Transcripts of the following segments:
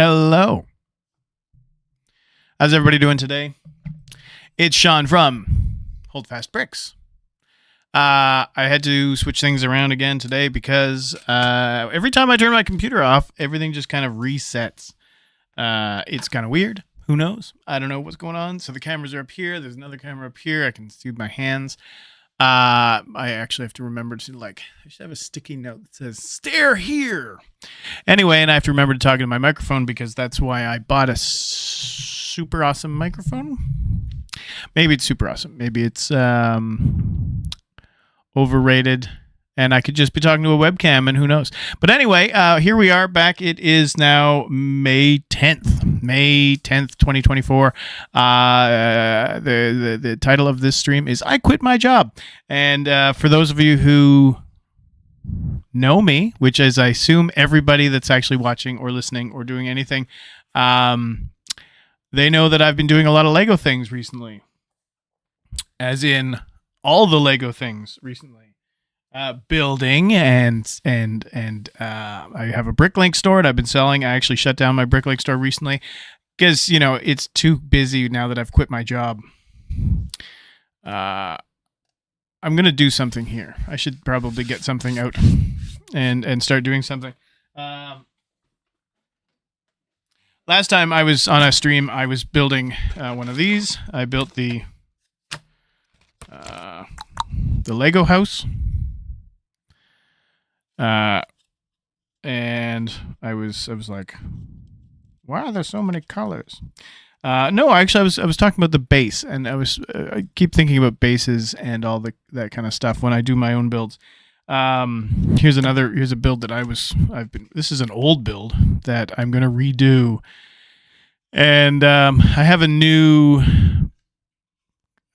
Hello. How's everybody doing today? It's Sean from Holdfast Bricks. I had to switch things around again today because every time I turn my computer off, everything just kind of resets. It's kind of weird. Who knows? I don't know what's going on. So the cameras are up here. There's another camera up here. I can see my hands. I actually have to remember to I should have a sticky note that says stare here. Anyway, and I have to remember to talk into my microphone because that's why I bought a super awesome microphone. Maybe it's super awesome. Maybe it's overrated and I could just be talking to a webcam and who knows. But anyway, here we are back. It is now May 10th, 2024. The title of this stream is I Quit My Job. And for those of you who know me, which is I assume everybody that's actually watching or listening or doing anything, they know that I've been doing a lot of Lego things recently. As in all the Lego things recently. Building and I have a Bricklink store that I've been selling. I actually shut down my Bricklink store recently because, it's too busy now that I've quit my job. I'm going to do something here. I should probably get something out and start doing something. Last time I was on a stream, I was building one of these. I built the Lego house. And I was like, why are there so many colors? No, actually, I was talking about the base, and I keep thinking about bases and all that kind of stuff when I do my own builds. Here's a build that this is an old build that I'm going to redo. And, I have a new,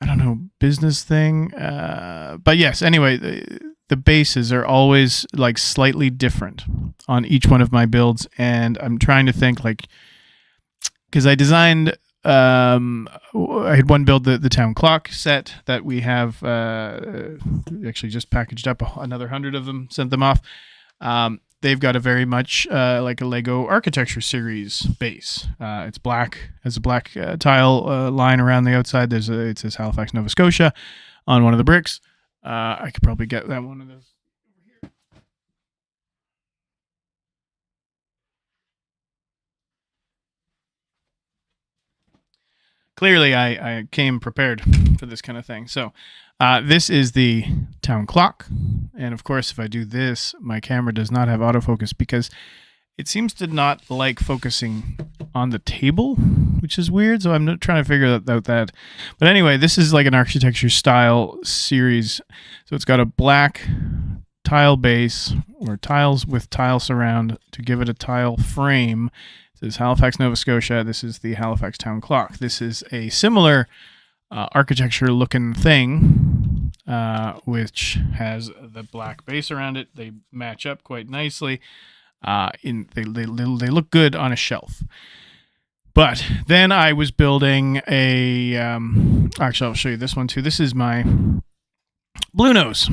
I don't know, business thing. But yes, anyway, the bases are always slightly different on each one of my builds, and I'm trying to think because I designed I had one build the town clock set that we have actually just packaged up another 100 of them, sent them off. They've got a very much like a Lego architecture series base. It's black, has a black tile line around the outside. It says Halifax, Nova Scotia on one of the bricks. I could probably get that one of those over here. Clearly, I came prepared for this kind of thing. So, this is the town clock. And of course, if I do this, my camera does not have autofocus because it seems to not like focusing on the table, which is weird. So I'm not trying to figure out that. But anyway, this is like an architecture style series. So it's got a black tile base or tiles with tile surround to give it a tile frame. This is Halifax, Nova Scotia. This is the Halifax town clock. This is a similar architecture looking thing, which has the black base around it. They match up quite nicely. They look good on a shelf. But then I was building a actually I'll show you this one too. This is my Blue Nose.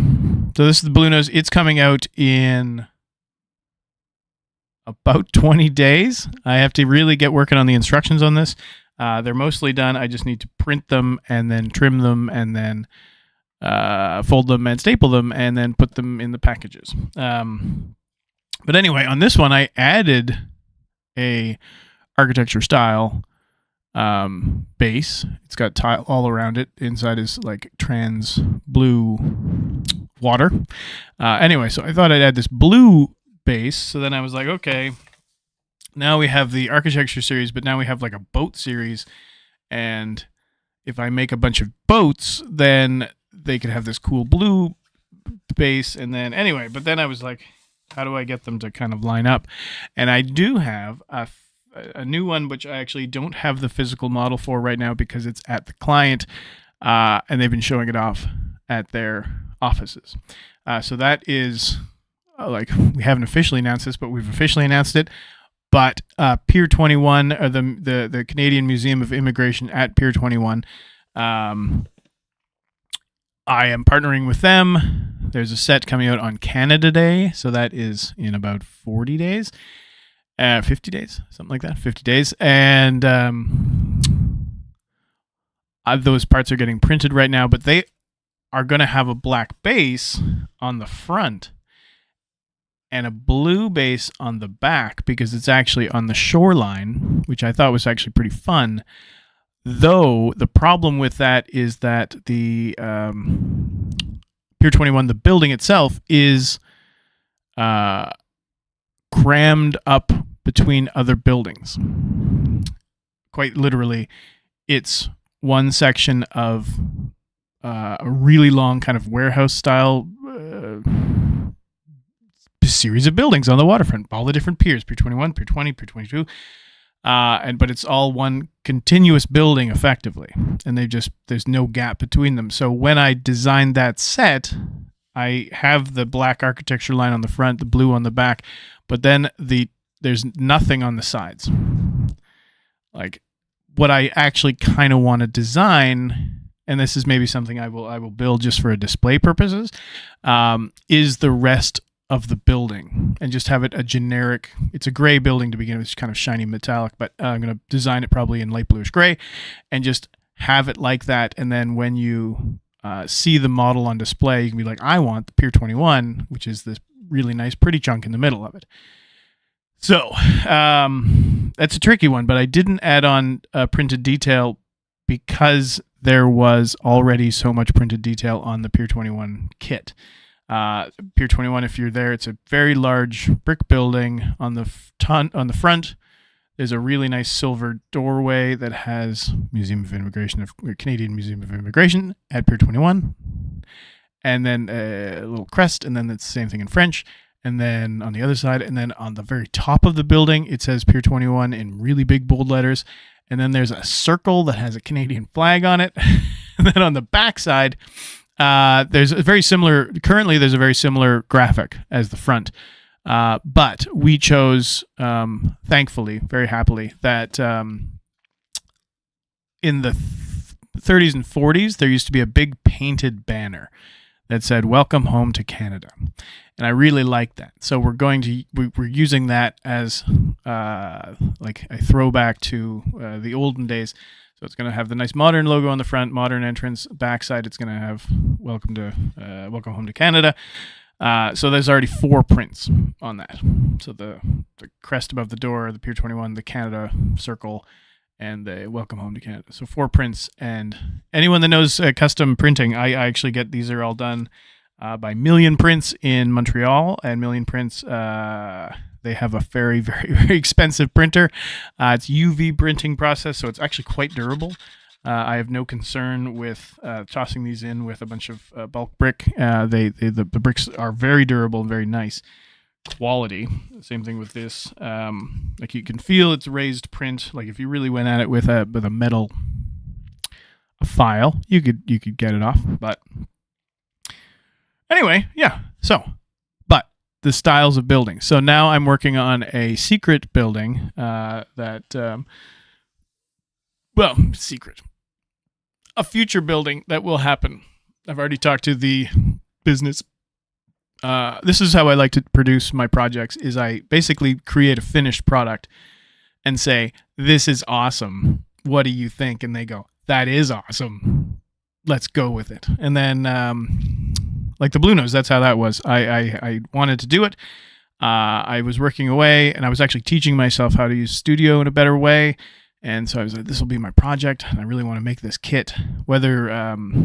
So this is the Blue Nose. It's coming out in about 20 days. I have to really get working on the instructions on this. They're mostly done. I just need to print them and then trim them and then fold them and staple them and then put them in the packages. But anyway, on this one, I added a architecture style base. It's got tile all around it. Inside is trans blue water. Anyway, so I thought I'd add this blue base. So then I was like, okay, now we have the architecture series, but now we have a boat series. And if I make a bunch of boats, then they could have this cool blue base. And then anyway, but then I was like, how do I get them to kind of line up? And I do have a new one, which I actually don't have the physical model for right now because it's at the client, and they've been showing it off at their offices. So that is we haven't officially announced this, but we've officially announced it. But Pier 21, or the Canadian Museum of Immigration at Pier 21, I am partnering with them. There's a set coming out on Canada Day, so that is in about 40 days. 50 days, something like that, 50 days. And those parts are getting printed right now, but they are going to have a black base on the front and a blue base on the back because it's actually on the shoreline, which I thought was actually pretty fun. Though the problem with that is that the Pier 21, the building itself, is crammed up between other buildings. Quite literally, it's one section of a really long kind of warehouse style series of buildings on the waterfront, all the different piers, Pier 21, Pier 20, Pier 22. But it's all one continuous building effectively, and there's no gap between them. So when I designed that set, I have the black architecture line on the front, the blue on the back, but then there's nothing on the sides. Like what I actually kind of want to design, and this is maybe something I will build just for a display purposes, is the rest of the building, and just have it a generic, it's a gray building to begin with, it's kind of shiny metallic, but I'm going to design it probably in light bluish gray and just have it like that. And then when you see the model on display, you can be like, I want the Pier 21, which is this really nice, pretty chunk in the middle of it. So that's a tricky one, but I didn't add on printed detail because there was already so much printed detail on the Pier 21 kit. Pier 21, if you're there, it's a very large brick building. On the front, there's a really nice silver doorway that has Museum of Immigration, Canadian Museum of Immigration at Pier 21, and then a little crest, and then it's the same thing in French. And then on the other side, and then on the very top of the building, it says Pier 21 in really big bold letters. And then there's a circle that has a Canadian flag on it. And then on the back side, there's a very similar graphic as the front. But we chose, thankfully, very happily, that in the 30s and 40s, there used to be a big painted banner that said, "Welcome home to Canada." And I really like that. So we're using that as like a throwback to the olden days. So it's going to have the nice modern logo on the front, modern entrance. Backside, it's going to have "Welcome home to Canada." So there's already 4 prints on that. So the crest above the door, the Pier 21, the Canada circle, and the "Welcome home to Canada." So 4 prints. And anyone that knows custom printing, I actually get, these are all done by Million Prints in Montreal, and Million Prints, they have a very, very, very expensive printer. It's UV printing process, so it's actually quite durable. I have no concern with tossing these in with a bunch of bulk brick. The bricks are very durable and very nice quality. Same thing with this. Like you can feel it's raised print. Like if you really went at it with a metal file, you could get it off. But anyway, yeah. So, but the styles of buildings. So now I'm working on a secret building secret. A future building that will happen. I've already talked to the business. This is how I like to produce my projects, is I basically create a finished product and say, "This is awesome. What do you think?" And they go, "That is awesome. Let's go with it." And then, like the Blue Nose, that's how that was. I wanted to do it. I was working away, and I was actually teaching myself how to use Studio in a better way. And so I was like, this will be my project, and I really want to make this kit, whether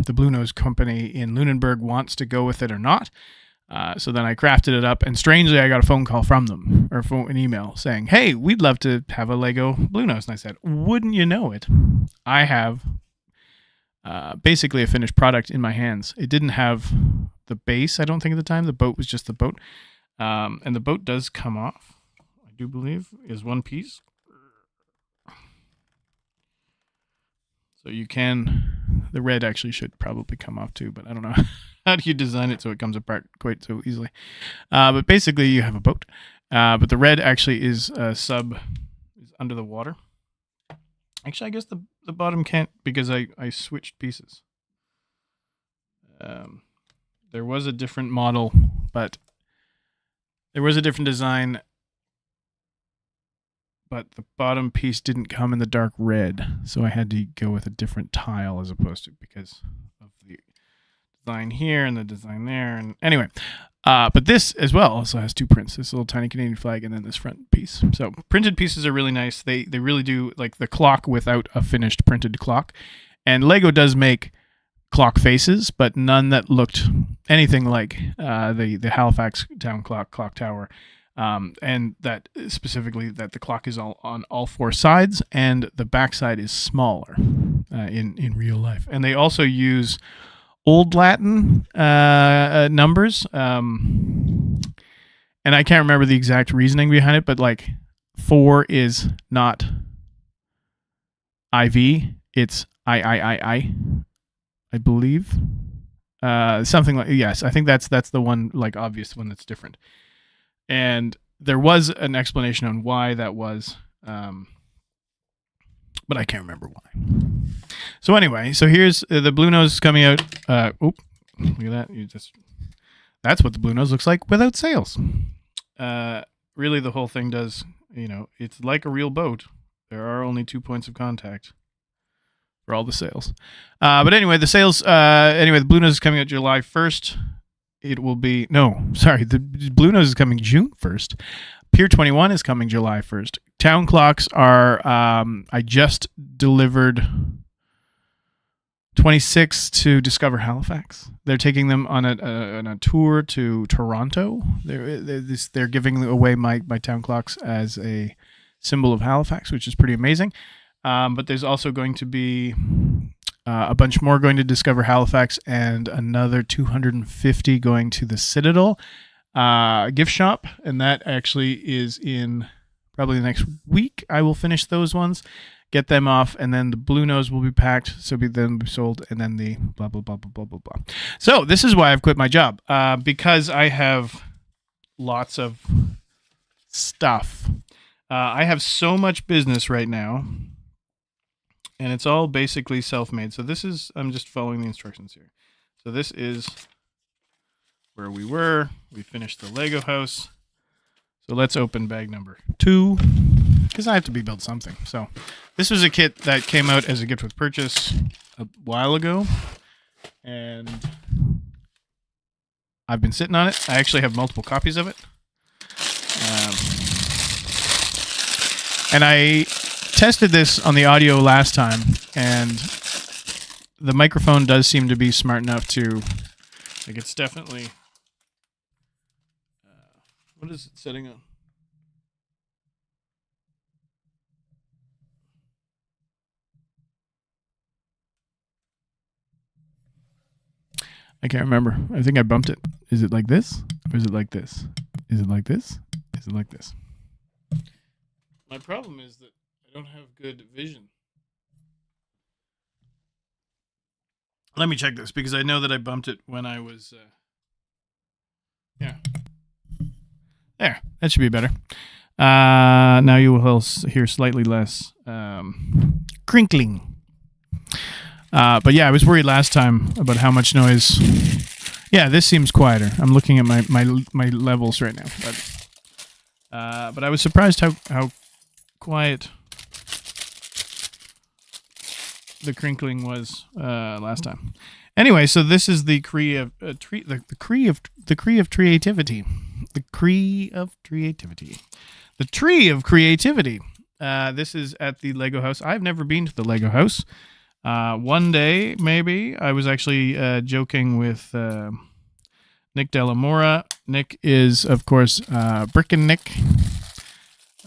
the Blue Nose company in Lunenburg wants to go with it or not. So then I crafted it up, and strangely, I got a phone call from them, or an email saying, "Hey, we'd love to have a Lego Blue Nose." And I said, "Wouldn't you know it? I have basically a finished product in my hands." It didn't have the base, I don't think, at the time. The boat was just the boat. And the boat does come off, I do believe, is one piece. So you can, the red actually should probably come off too, but I don't know how do you design it so it comes apart quite so easily. But basically you have a boat, but the red actually is is under the water. Actually, I guess the bottom can't, because I switched pieces. There was a different model, but there was a different design but the bottom piece didn't come in the dark red, so I had to go with a different tile as opposed to, because of the design here and the design there. And anyway, but this as well also has two prints, this little tiny Canadian flag and then this front piece. So printed pieces are really nice. They really do like the clock without a finished printed clock. And Lego does make clock faces, but none that looked anything like the Halifax town clock tower. And that specifically that the clock is all on all four sides and the backside is smaller in real life. And they also use Old Latin numbers, and I can't remember the exact reasoning behind it, but like 4 is not IV, it's I believe. Something like, yes, I think that's the one, like, obvious one that's different. And there was an explanation on why that was, but I can't remember why. So anyway, so here's the Blue Nose coming out. Look at that. That's what the Blue Nose looks like without sails. Really, the whole thing does, it's like a real boat. There are only 2 points of contact for all the sails. But anyway, the sails, the Blue Nose is coming out July 1st. The Blue Nose is coming June 1st. Pier 21 is coming July 1st. Town clocks are, I just delivered 26 to Discover Halifax. They're taking them on a tour to Toronto. They're giving away my town clocks as a symbol of Halifax, which is pretty amazing. But there's also going to be a bunch more going to Discover Halifax and another 250 going to the Citadel gift shop. And that actually is in probably the next week. I will finish those ones, get them off, and then the Blue Nose will be packed, so then be sold, and then the blah, blah, blah, blah, blah, blah, blah. So this is why I've quit my job, because I have lots of stuff. I have so much business right now, and it's all basically self-made. So I'm just following the instructions here. So this is where we were. We finished the Lego house. So let's open bag number 2, because I have to build something. So this was a kit that came out as a gift with purchase a while ago, and I've been sitting on it. I actually have multiple copies of it. And I tested this on the audio last time, and the microphone does seem to be smart enough to, like, it's definitely, what is it setting on? I can't remember. I think I bumped it. Is it like this? Or is it like this? Is it like this? Is it like this? My problem is that I don't have good vision. Let me check this, because I know that I bumped it when I was... yeah. There. That should be better. Now you will hear slightly less crinkling. But yeah, I was worried last time about how much noise. Yeah, this seems quieter. I'm looking at my levels right now, but I was surprised how quiet the crinkling was last time. Anyway, so this is the Cree of creativity. The tree of creativity. This is at the Lego house. I've never been to the Lego house. One day, maybe. I was actually joking with Nick Delamora. Nick is, of course, Brickin' Nick,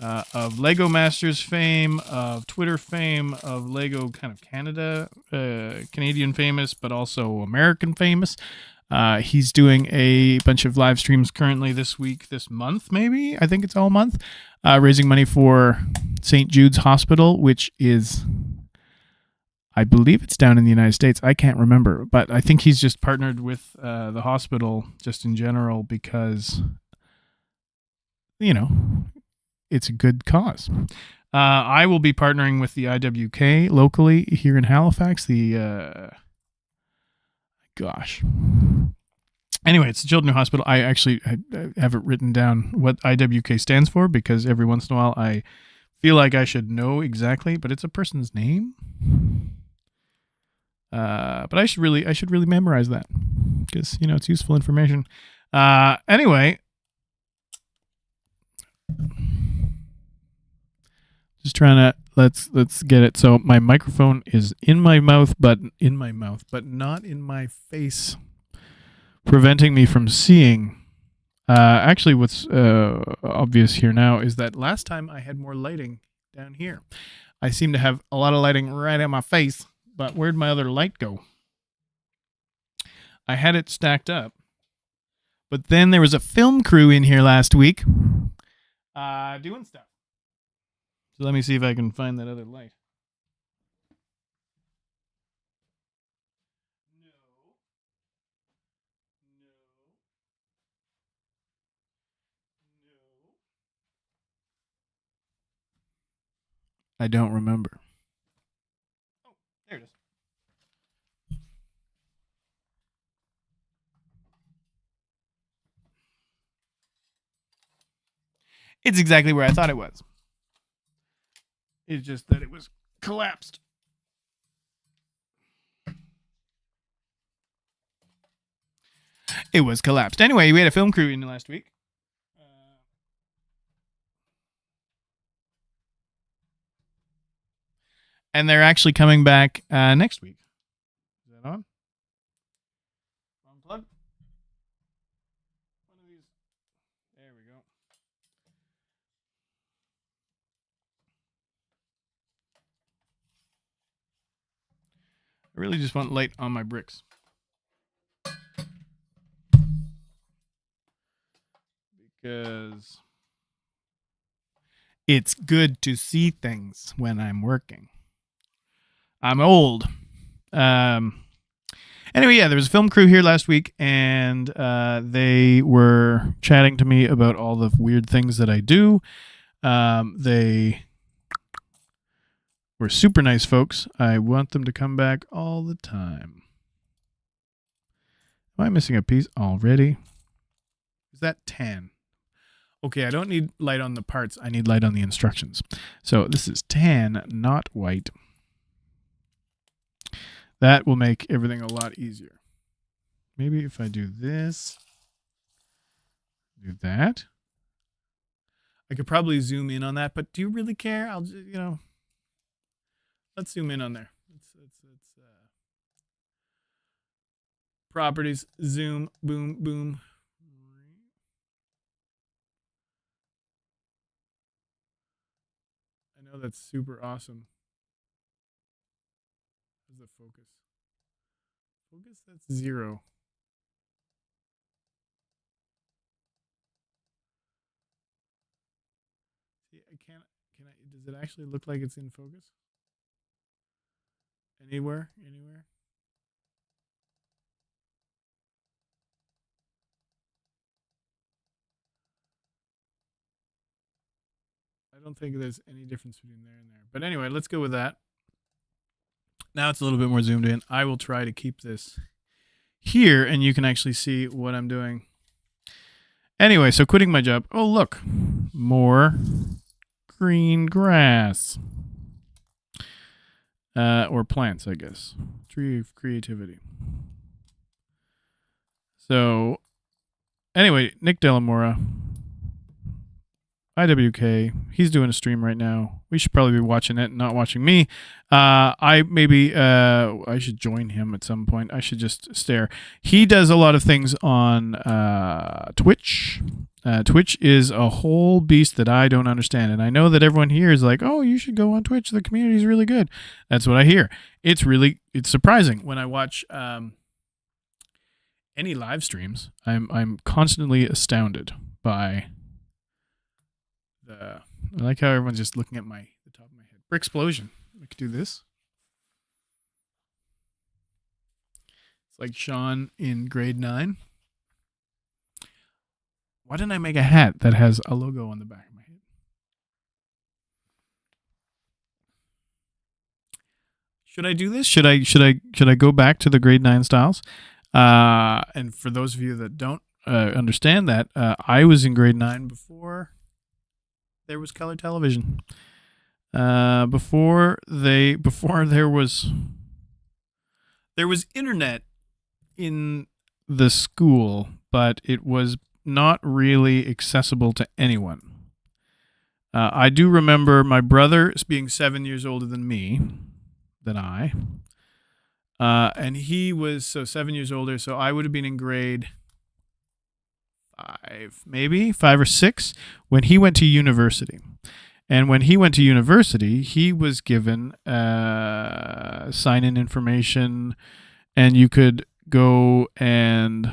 of Lego Masters fame, of Twitter fame, of Lego kind of Canada, Canadian famous, but also American famous. He's doing a bunch of live streams currently this month, maybe. I think it's all month, raising money for St. Jude's Hospital, which is... I believe it's down in the United States. I can't remember, but I think he's just partnered with the hospital just in general because, it's a good cause. I will be partnering with the IWK locally here in Halifax. Anyway, it's the Children's Hospital. I actually have it written down what IWK stands for, because every once in a while I feel like I should know exactly, but it's a person's name. But I should really memorize that because it's useful information. Anyway, just trying to let's get it. So my microphone is in my mouth, but not in my face, preventing me from seeing. Actually, what's obvious here now is that last time I had more lighting down here. I seem to have a lot of lighting right at my face, but where'd my other light go? I had it stacked up, but then there was a film crew in here last week doing stuff. So let me see if I can find that other light. I don't remember. Oh, there it is. It's exactly where I thought it was. It's just that it was collapsed. It was collapsed. Anyway, we had a film crew in last week. And they're actually coming back next week. Is that on? Wrong plug? One of these. There we go. I really just want light on my bricks. Because it's good to see things when I'm working. I'm old. Anyway, yeah, there was a film crew here last week, and they were chatting to me about all the weird things that I do. They were super nice folks. I want them to come back all the time. Am I missing a piece already? Is that tan? Okay, I don't need light on the parts. I need light on the instructions. So this is tan, not white. That will make everything a lot easier. Maybe if I do this, do that. I could probably zoom in on that, but do you really care? I'll just, let's zoom in on there. Let's properties, zoom, boom, boom. I know that's super awesome. How's the focus? Focus, that's 0. See, does it actually look like it's in focus? Anywhere? I don't think there's any difference between there and there. But anyway, let's go with that. Now it's a little bit more zoomed in. I will try to keep this here, and you can actually see what I'm doing. Anyway, so quitting my job. Oh, look. More green grass. Or plants, I guess. Tree of creativity. So, anyway, Nick Delamora, IWK, he's doing a stream right now. We should probably be watching it, not watching me. I should join him at some point. I should just stare. He does a lot of things on Twitch. Twitch is a whole beast that I don't understand. And I know that everyone here is like, oh, you should go on Twitch. The community is really good. That's what I hear. It's surprising when I watch any live streams. I'm constantly astounded by I like how everyone's just looking at the top of my head. Bricksplosion. I could do this. It's like Sean in grade 9. Why didn't I make a hat that has a logo on the back of my head? Should I do this? Should I go back to the grade 9 styles? And for those of you that don't understand that, I was in grade 9 before there was color television. before there was internet in the school, but it was not really accessible to anyone. I do remember my brother being 7 years older than I, and he was 7 years older, so I would have been in grade 5 or 6 when he went to university. And when he went to university, he was given sign-in information, and you could go and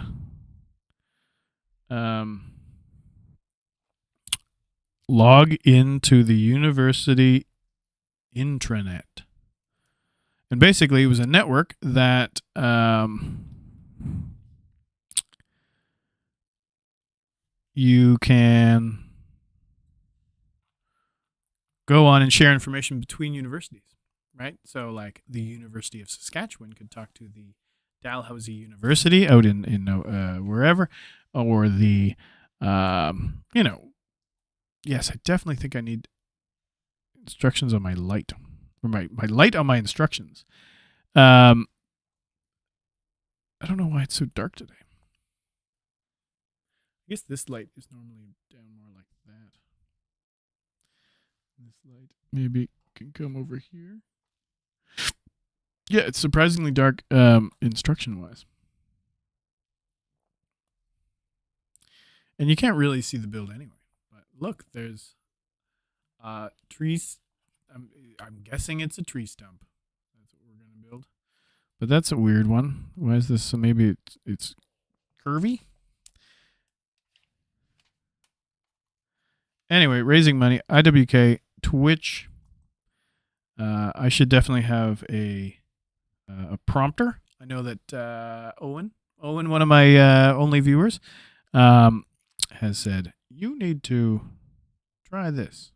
log into the university intranet. And basically, it was a network that you can go on and share information between universities, right? So, like, the University of Saskatchewan could talk to the Dalhousie University out in wherever, or the, yes, I definitely think I need instructions on my light, or my light on my instructions. I don't know why it's so dark today. I guess this light is normally down more like that. This light maybe can come over here. Yeah, it's surprisingly dark instruction-wise. And you can't really see the build anyway. But look, there's trees. I'm guessing it's a tree stump. That's what we're going to build. But that's a weird one. Why is this? So maybe it's curvy? Anyway, raising money. IWK, Twitch. I should definitely have a prompter. I know that Owen, one of my only viewers, has said, you need to try this.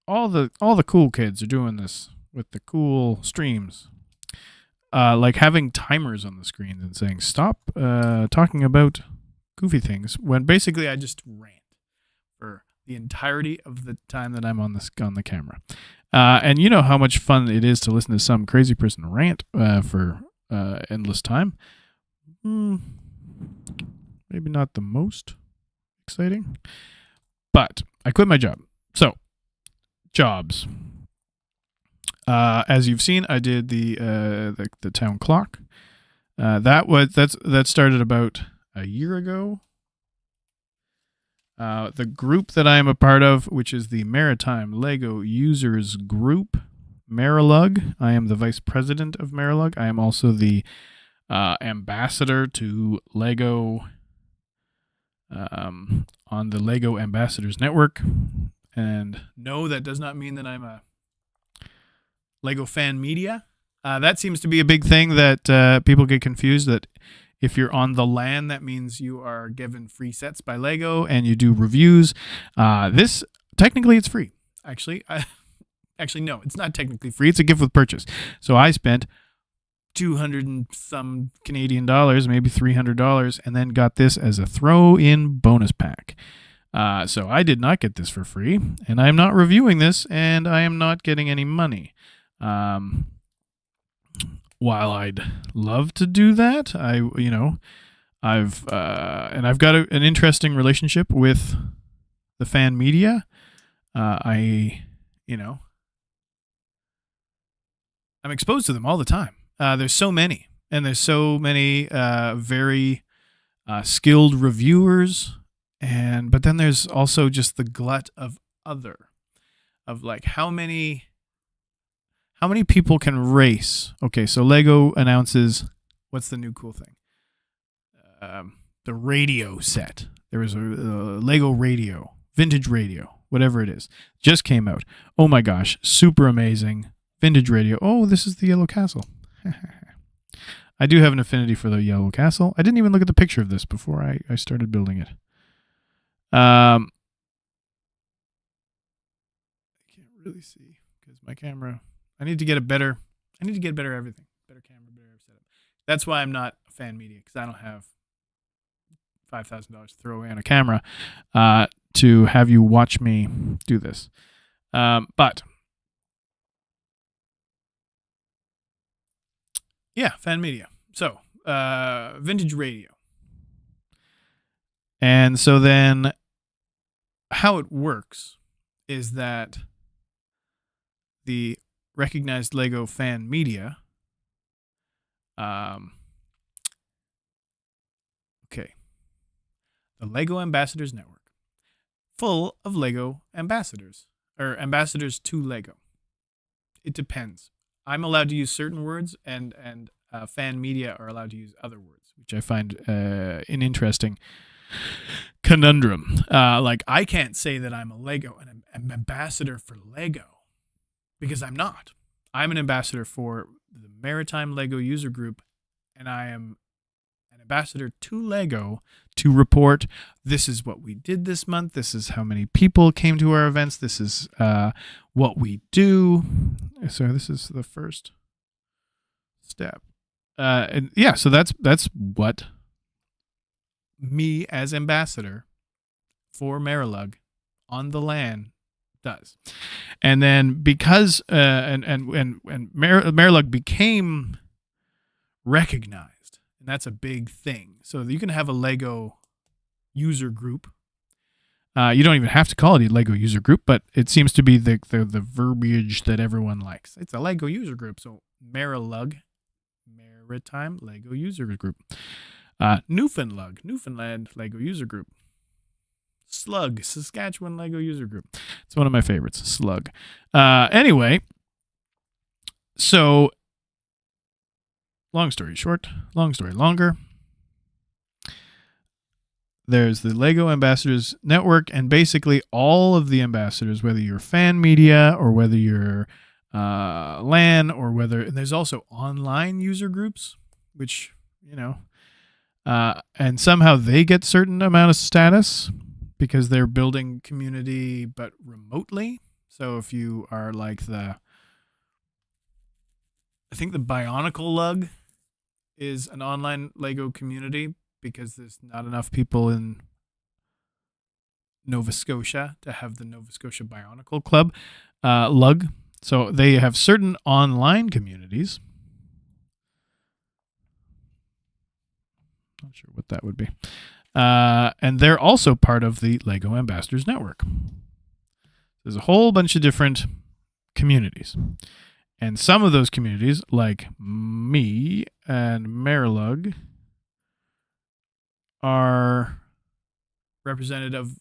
All the cool kids are doing this with the cool streams. Like having timers on the screen and saying, stop talking about goofy things, when basically I just rant for the entirety of the time that I'm on the camera. And you know how much fun it is to listen to some crazy person rant for endless time. Maybe not the most exciting, but I quit my job. So, jobs. As you've seen, I did the town clock. That started about a year ago. The group that I am a part of, which is the Maritime Lego Users Group, Marilug. I am the vice president of Marilug. I am also the ambassador to Lego on the Lego Ambassadors Network. And no, that does not mean that I'm a Lego fan media. That seems to be a big thing that people get confused, that if you're on the LAN, that means you are given free sets by Lego and you do reviews. This, technically, it's free. Actually, no, it's not technically free. It's a gift with purchase. So I spent 200 and some Canadian dollars, maybe $300, and then got this as a throw-in bonus pack. So I did not get this for free, and I am not reviewing this, and I am not getting any money. While I'd love to do that, I've got an interesting relationship with the fan media. I'm exposed to them all the time. There's so many, and there's so many very skilled reviewers, but then there's also just the glut of like how many people can race. Okay, so Lego announces, what's the new cool thing? The radio set. There was a Lego radio, vintage radio, whatever it is, just came out. Oh my gosh, super amazing. Vintage radio. Oh, this is the Yellow Castle. I do have an affinity for the Yellow Castle. I didn't even look at the picture of this before I started building it. I can't really see because my camera... I need to get better everything. Better camera, better setup. That's why I'm not a fan media, because I don't have $5,000 to throw away on a camera to have you watch me do this. But yeah, fan media. So vintage radio. And so then how it works is that the recognized Lego fan media, the Lego Ambassadors Network, full of Lego ambassadors, or ambassadors to Lego. It depends. I'm allowed to use certain words, and fan media are allowed to use other words, which I find an interesting conundrum. Like, I can't say that I'm a Lego, an ambassador for Lego, because I'm not. I'm an ambassador for the Maritime Lego User Group, and I am an ambassador to Lego to report, this is what we did this month, this is how many people came to our events, this is what we do. So this is the first step. And yeah, so that's what me as ambassador for Marilug on the LAN does. And then because Marilug became recognized, and that's a big thing. So you can have a Lego user group. You don't even have to call it a Lego user group, but it seems to be the verbiage that everyone likes. It's a Lego user group. So Marilug, Maritime Lego User Group. Newfoundland Lego User Group. Slug, Saskatchewan Lego User Group. It's one of my favorites, Slug. Anyway, so long story short, long story longer. There's the Lego Ambassadors Network, and basically all of the ambassadors, whether you're fan media or whether you're LAN or whether, and there's also online user groups, which, you know, and somehow they get certain amount of status because they're building community but remotely. So if you are like I think the Bionicle Lug is an online Lego community because there's not enough people in Nova Scotia to have the Nova Scotia Bionicle Club Lug. So they have certain online communities. Not sure what that would be. And they're also part of the Lego Ambassadors Network. There's a whole bunch of different communities. And some of those communities, like me and Marilug, are representative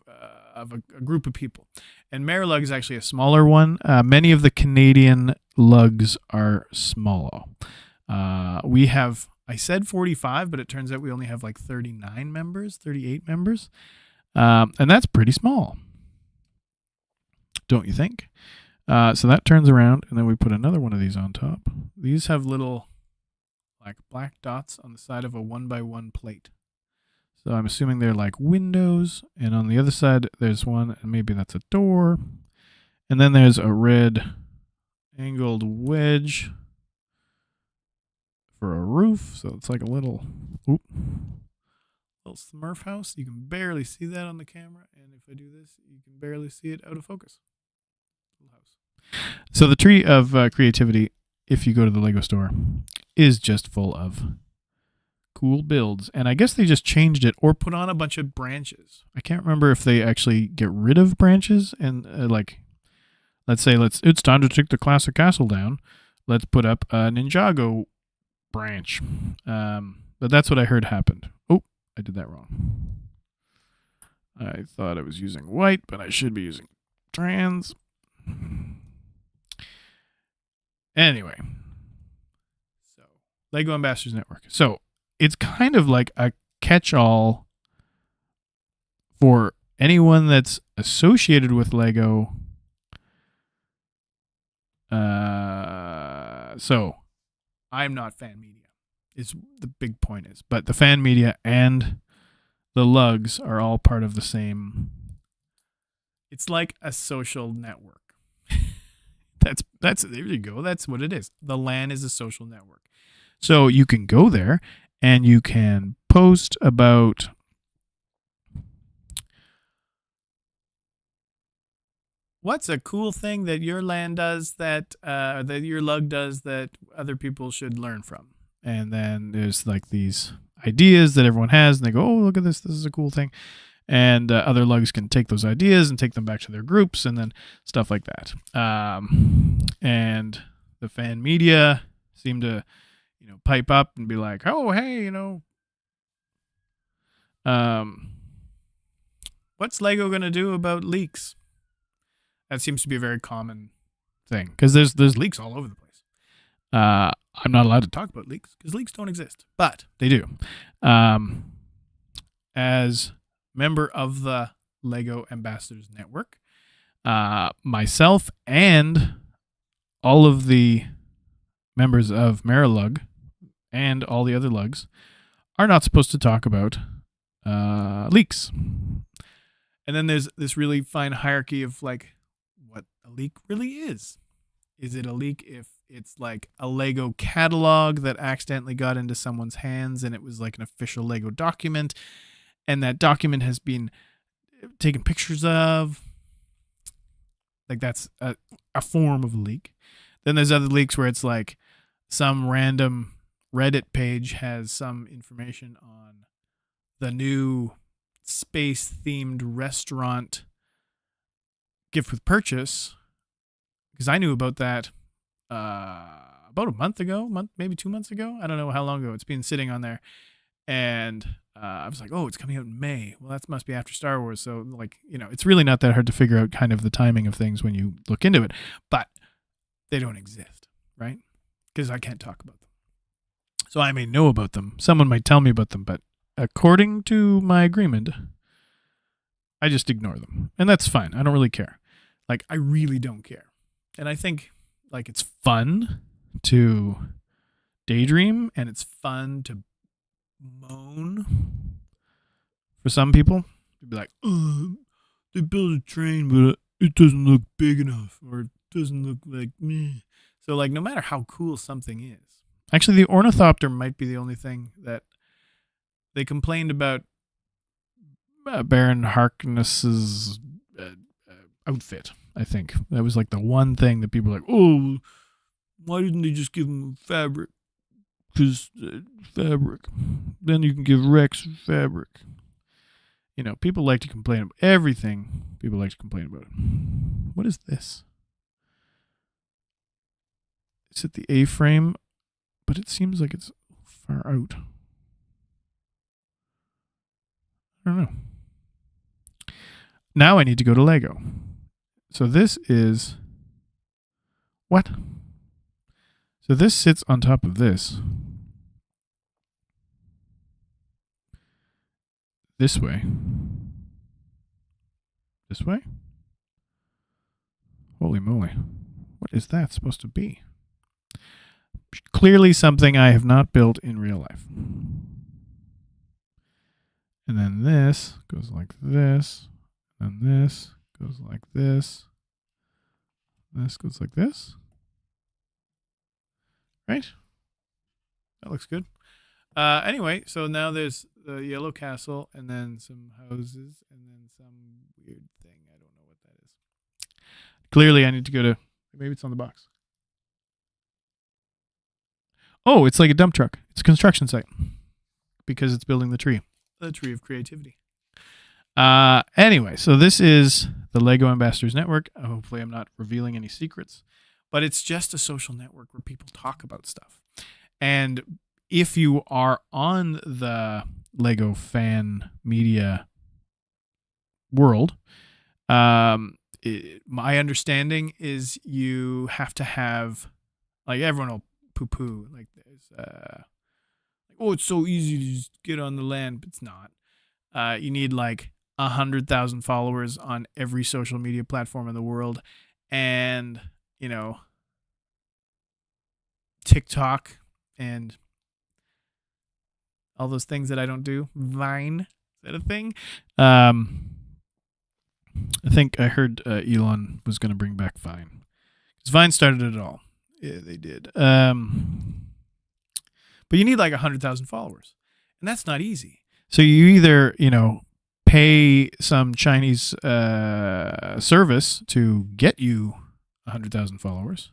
of a group of people. And Marilug is actually a smaller one. Many of the Canadian lugs are smaller. We have, I said 45, but it turns out we only have like 39 members, 38 members. And that's pretty small, don't you think? So that turns around, and then we put another one of these on top. These have little like black dots on the side of a 1x1 plate. So I'm assuming they're like windows, and on the other side there's one, and maybe that's a door. And then there's a red angled wedge for a roof. So it's like a little Smurf house. You can barely see that on the camera, and if I do this, you can barely see it out of focus. Little house. So the tree of creativity, if you go to the Lego store, is just full of cool builds. And I guess they just changed it or put on a bunch of branches. I can't remember if they actually get rid of branches and like, let's say it's time to take the classic castle down. Let's put up a Ninjago branch. But that's what I heard happened. Oh, I did that wrong. I thought I was using white, but I should be using trans. Anyway, so Lego Ambassadors Network. So it's kind of like a catch-all for anyone that's associated with Lego. So I'm not fan media, is the big point is. But the fan media and the lugs are all part of the same. It's like a social network. That's there you go. That's what it is. The LAN is a social network. So you can go there and you can post about what's a cool thing that your land does that your lug does that other people should learn from? And then there's like these ideas that everyone has, and they go, oh, look at this. This is a cool thing. And other lugs can take those ideas and take them back to their groups, and then stuff like that. And the fan media seem to, pipe up and be like, oh, hey, what's Lego going to do about leaks? That seems to be a very common thing, because there's leaks all over the place. I'm not allowed to talk about leaks because leaks don't exist, but they do. As member of the Lego Ambassadors Network, myself and all of the members of Marilug and all the other lugs are not supposed to talk about leaks. And then there's this really fine hierarchy of like what a leak really is. Is it a leak if it's like a Lego catalog that accidentally got into someone's hands and it was like an official Lego document, and that document has been taken pictures of? Like that's a form of a leak. Then there's other leaks where it's like some random Reddit page has some information on the new space-themed restaurant gift with purchase, because I knew about that about a month ago, maybe 2 months ago. I don't know how long ago. It's been sitting on there. And I was like, oh, it's coming out in May. Well, that must be after Star Wars. So, like, it's really not that hard to figure out kind of the timing of things when you look into it. But they don't exist, right? Because I can't talk about them. So I may know about them. Someone might tell me about them. But according to my agreement, I just ignore them. And that's fine. I don't really care. Like, I really don't care. And I think, like, it's fun to daydream, and it's fun to moan for some people. To be like, they built a train, but it doesn't look big enough, or it doesn't look like me. So, like, no matter how cool something is. Actually, the ornithopter might be the only thing that they complained about Baron Harkness's outfit. I think that was like the one thing that people were like, oh, why didn't they just give him fabric? Because fabric. Then you can give Rex fabric. People like to complain about everything. People like to complain about it. What is this? It's at the A-frame, but it seems like it's far out. I don't know. Now I need to go to Lego. So this is... What? So this sits on top of this. This way. This way? Holy moly. What is that supposed to be? Clearly something I have not built in real life. And then this goes like this. And this goes like this. This goes like this. Right? That looks good. Anyway, so now there's the yellow castle, and then some houses, and then some weird thing. I don't know what that is. Clearly, I need to go to... Maybe it's on the box. Oh, it's like a dump truck. It's a construction site. Because it's building the tree. The tree of creativity. Anyway, so this is the Lego Ambassadors Network. Hopefully I'm not revealing any secrets. But it's just a social network where people talk about stuff. And if you are on the Lego fan media world, my understanding is you have to have, like, everyone will poo-poo. Like, there's, oh, it's so easy to just get on the land. But it's not. You need, like, 100,000 followers on every social media platform in the world. And... TikTok and all those things that I don't do. Vine, is that a thing? I think I heard Elon was going to bring back Vine. Because Vine started it all. Yeah, they did. But you need like 100,000 followers. And that's not easy. So you either, pay some Chinese service to get you 100,000 followers,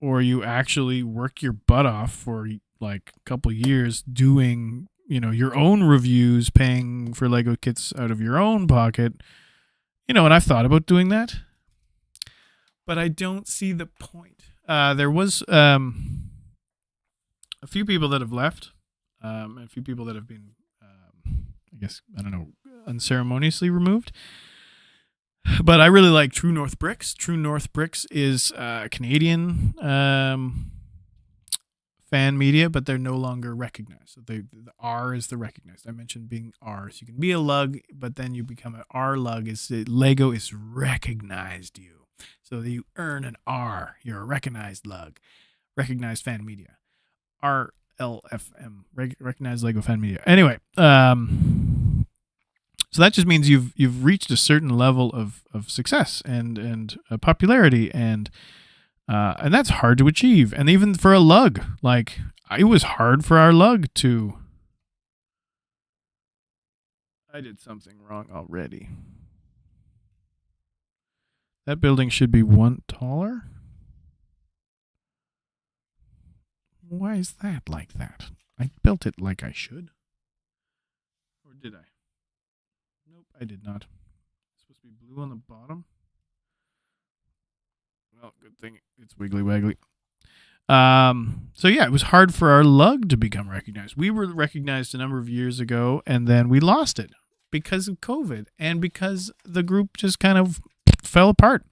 or you actually work your butt off for like a couple years doing, your own reviews, paying for Lego kits out of your own pocket. And I've thought about doing that, but I don't see the point. There was a few people that have left, a few people that have been, unceremoniously removed. But I really like True North Bricks. True North Bricks is Canadian fan media, but they're no longer recognized. So the R is the recognized. I mentioned being R. So you can be a lug, but then you become an R lug. Lego is recognized you. So that you earn an R. You're a recognized lug. Recognized fan media. RLFM. Recognized Lego fan media. Anyway, so that just means you've reached a certain level of success and popularity, and that's hard to achieve. And even for a lug, like it was hard for our lug to. I did something wrong already. That building should be one taller. Why is that like that? I built it like I should. Or did I? Nope, I did not. It's supposed to be blue on the bottom. Well, good thing it's wiggly waggly. So yeah, it was hard for our lug to become recognized. We were recognized a number of years ago, and then we lost it because of COVID and because the group just kind of fell apart.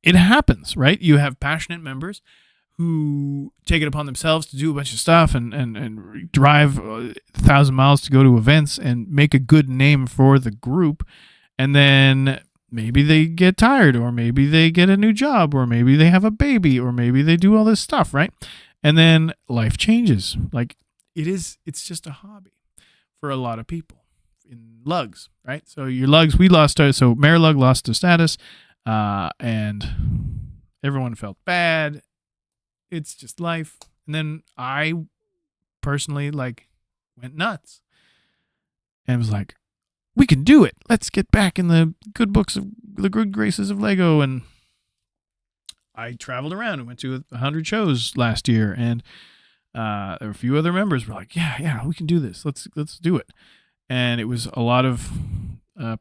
It happens, right? You have passionate members who take it upon themselves to do a bunch of stuff and drive 1,000 miles to go to events and make a good name for the group. And then maybe they get tired, or maybe they get a new job, or maybe they have a baby, or maybe they do all this stuff, right? And then life changes. Like it's just a hobby for a lot of people in lugs, right? So your lugs, so Mayor Lug lost their status, and everyone felt bad. It's just life. And then I personally went nuts and was like, we can do it. Let's get back in the good books of the good graces of Lego. And I traveled around and went to 100 shows last year. And there were a few other members were like, yeah, we can do this. Let's do it. And it was a lot of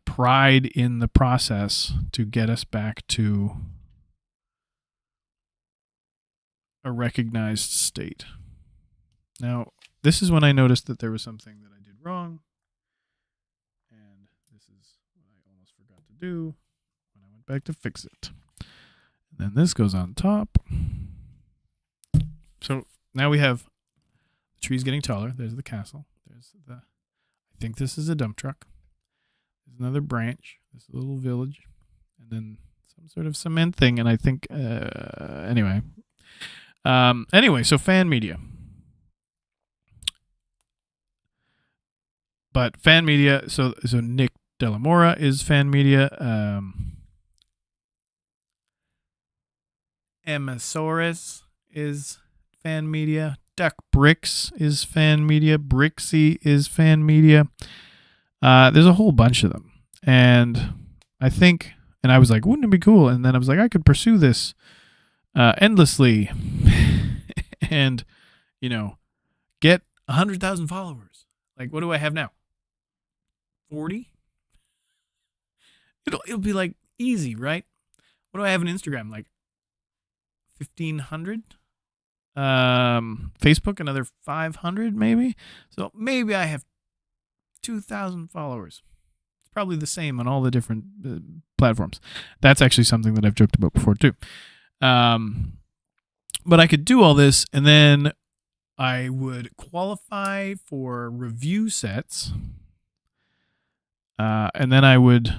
pride in the process to get us back to a recognized state. Now, this is when I noticed that there was something that I did wrong. And this is what I almost forgot to do when I went back to fix it. And then this goes on top. So now we have the trees getting taller. There's the castle. I think this is a dump truck. There's another branch. This little village. And then some sort of cement thing. And I think, anyway, so fan media. But fan media, so Nick Delamora is fan media. Emmasaurus is fan media. Duck Bricks is fan media. Brixie is fan media. There's a whole bunch of them. And I think, and I was like, wouldn't it be cool? And then I was like, I could pursue this endlessly and, get 100,000 followers. Like, what do I have now? 40? It'll be like easy, right? What do I have on Instagram? Like 1,500? Facebook, another 500 maybe. So maybe I have 2,000 followers. It's probably the same on all the different platforms. That's actually something that I've joked about before too. But I could do all this, and then I would qualify for review sets. And then I would,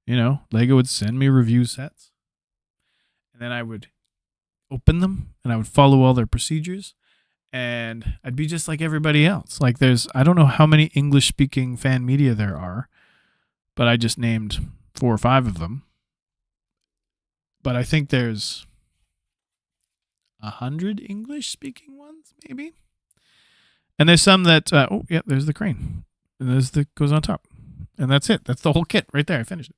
Lego would send me review sets. And then I would open them, and I would follow all their procedures, and I'd be just like everybody else. Like I don't know how many English speaking fan media there are, but I just named 4 or 5 of them. But I think there's 100 English speaking ones, maybe. And there's some that, there's the crane. and this goes on top, and that's it. That's the whole kit right there. I finished it.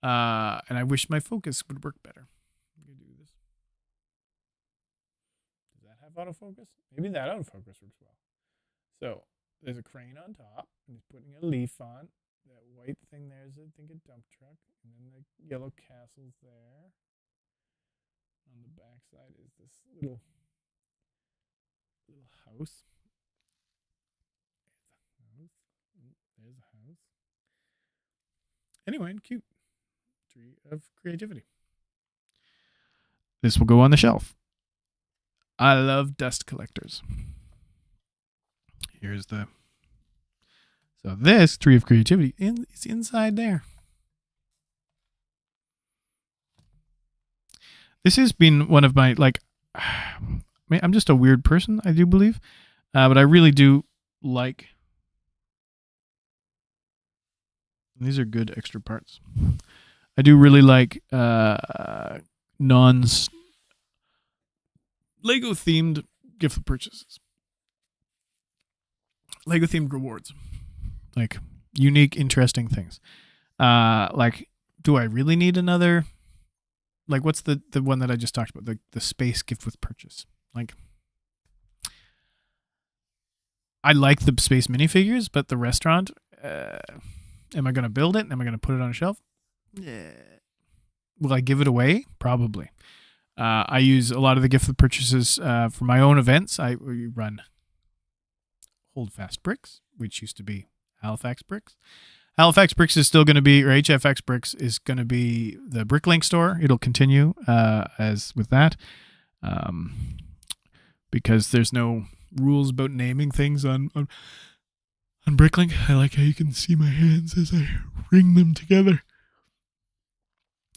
And I wish my focus would work better. I'm gonna do this. Does that have autofocus? Maybe that autofocus works well. So there's a crane on top, and he's putting a leaf on. That white thing there is, I think, a dump truck, and then the yellow castle's there. On the back side is this little house. There's a house. Anyway, cute. Tree of creativity. This will go on the shelf. I love dust collectors. Here's the... So this tree of creativity is inside there. This has been one of my, like... I'm just a weird person, I do believe. But I really do like... These are good extra parts. I do really like Lego-themed gift purchases. Lego-themed rewards. Like, unique, interesting things. Like, do I really need another... Like, what's the one that I just talked about? The space gift with purchase. Like, I like the space minifigures, but the restaurant... am I going to build it? Am I going to put it on a shelf? Yeah. Will I give it away? Probably. I use a lot of the gift with purchases for my own events. We run Holdfast Bricks, which used to be Halifax Bricks. Halifax Bricks is still going to be, or HFX Bricks is going to be the Bricklink store. It'll continue as with that, because there's no rules about naming things on Bricklink. I like how you can see my hands as I ring them together.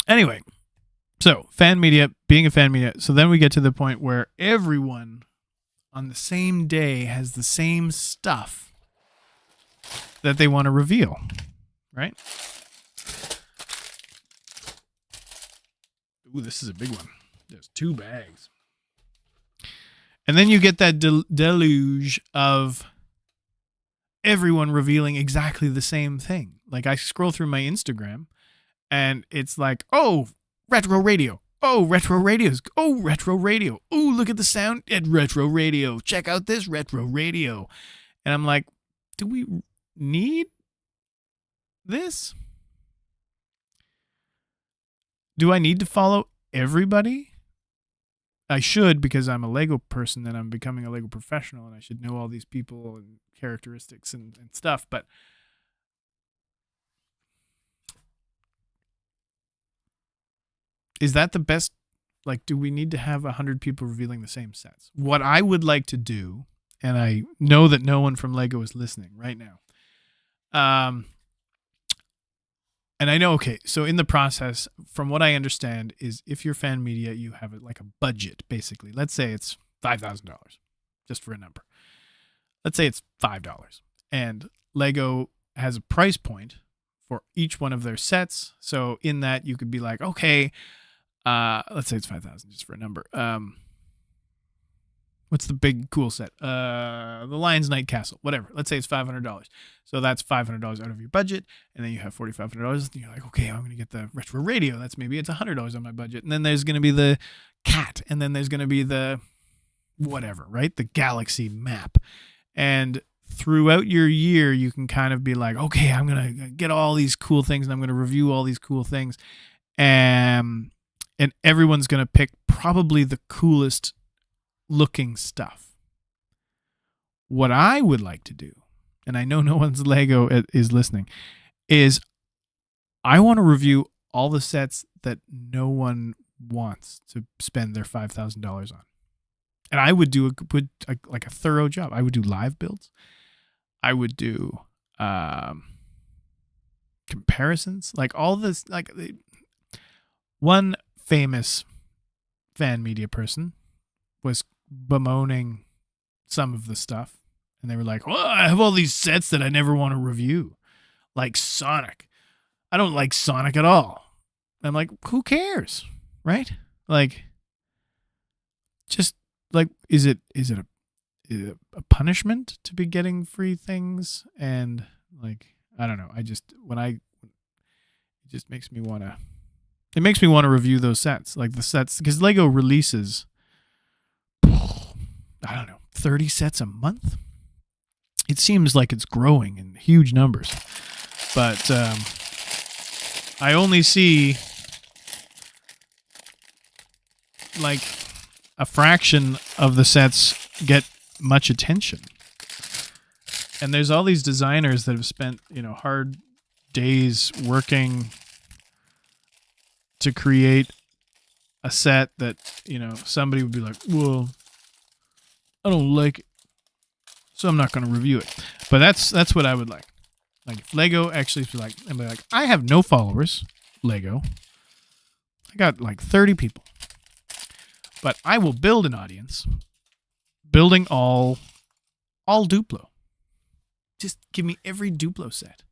Anyway, so fan media, being a fan media. So then we get to the point where everyone on the same day has the same stuff that they want to reveal, right? Ooh, this is a big one. There's 2 bags. And then you get that deluge of everyone revealing exactly the same thing. Like, I scroll through my Instagram and it's like, oh, retro radio. Oh, retro radios. Oh, retro radio. Oh, look at the sound at retro radio. Check out this retro radio. And I'm like, do we need this? Do I need to follow everybody? I should, because I'm a Lego person and I'm becoming a Lego professional and I should know all these people and characteristics and stuff. But is that the best? Like, do we need to have 100 people revealing the same sets? What I would like to do, and I know that no one from Lego is listening right now. And I know, okay, so in the process, from what I understand, is if you're fan media, you have like a budget, basically. Let's say it's $5,000, just for a number. Let's say it's $5. And Lego has a price point for each one of their sets. So in that, you could be like, okay, let's say it's 5,000, just for a number. What's the big cool set? The Lion's Night Castle, whatever. Let's say it's $500. So that's $500 out of your budget, and then you have $4,500. And you're like, okay, I'm going to get the retro radio. That's maybe it's $100 on my budget. And then there's going to be the cat, and then there's going to be the whatever, right? The galaxy map. And throughout your year, you can kind of be like, okay, I'm going to get all these cool things, and I'm going to review all these cool things. And everyone's going to pick probably the coolest looking stuff. What I would like to do, and I know no one's Lego is listening, is I want to review all the sets that no one wants to spend their $5,000 on. And I would do a thorough job. I would do live builds. I would do comparisons, like all this. Like, one famous fan media person was bemoaning some of the stuff, and they were like, well, I have all these sets that I never want to review, like Sonic. I don't like Sonic at all. I'm like, who cares, right? Like, just like, is it a punishment to be getting free things, and like I don't know. It just makes me want to. It makes me want to review those sets, like the sets, because Lego releases, I don't know, 30 sets a month. It seems like it's growing in huge numbers, but I only see like a fraction of the sets get much attention. And there's all these designers that have spent, hard days working to create a set that, somebody would be like, well, I don't like it, so I'm not going to review it. But that's what I would like. Like if Lego actually be like, I have no followers, Lego. I got like 30 people. But I will build an audience, building all Duplo. Just give me every Duplo set.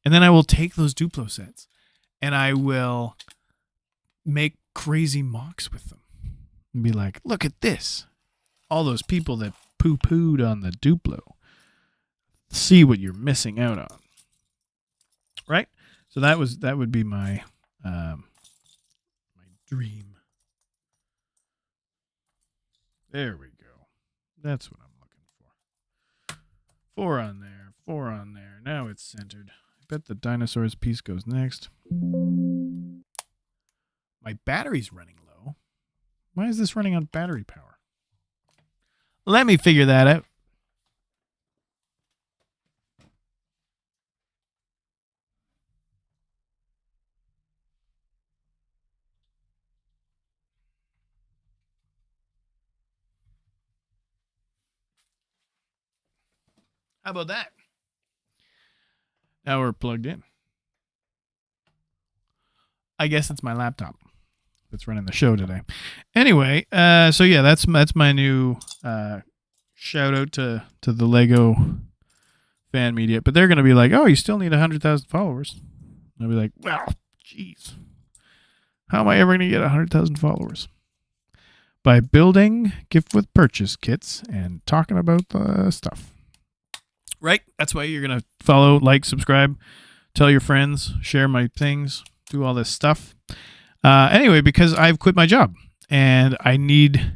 And then I will take those Duplo sets and I will make crazy mocks with them. And be like, look at this. All those people that poo-pooed on the Duplo. See what you're missing out on. Right? So that would be my my dream. There we go. That's what I'm looking for. 4 on there. 4 on there. Now it's centered. I bet the dinosaurs piece goes next. My battery's running low. Why is this running on battery power? Let me figure that out. How about that? Now we're plugged in. I guess it's my laptop that's running the show today. Anyway, so yeah, that's my new shout out to the Lego fan media. But they're gonna be like, oh, you still need 100,000 followers. And I'll be like, well, jeez, how am I ever gonna get 100,000 followers? By building gift with purchase kits and talking about the stuff. Right? That's why you're going to follow, like, subscribe, tell your friends, share my things, do all this stuff. Anyway, because I've quit my job and I need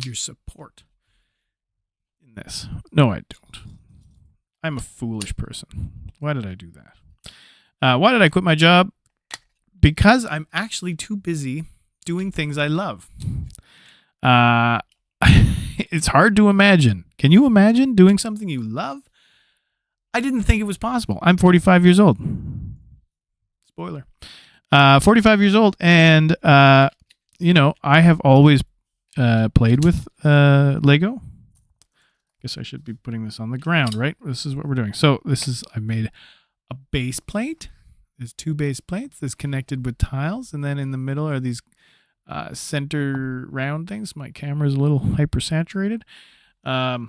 your support in this. No, I don't. I'm a foolish person. Why did I do that? Why did I quit my job? Because I'm actually too busy doing things I love. It's hard to imagine. Can you imagine doing something you love? I didn't think it was possible. I'm 45 years old. Spoiler. 45 years old, and I have always played with Lego. Guess I should be putting this on the ground, right? This is what we're doing. So I made a base plate. There's 2 base plates. That's connected with tiles, and then in the middle are these center round things. My camera is a little hypersaturated. I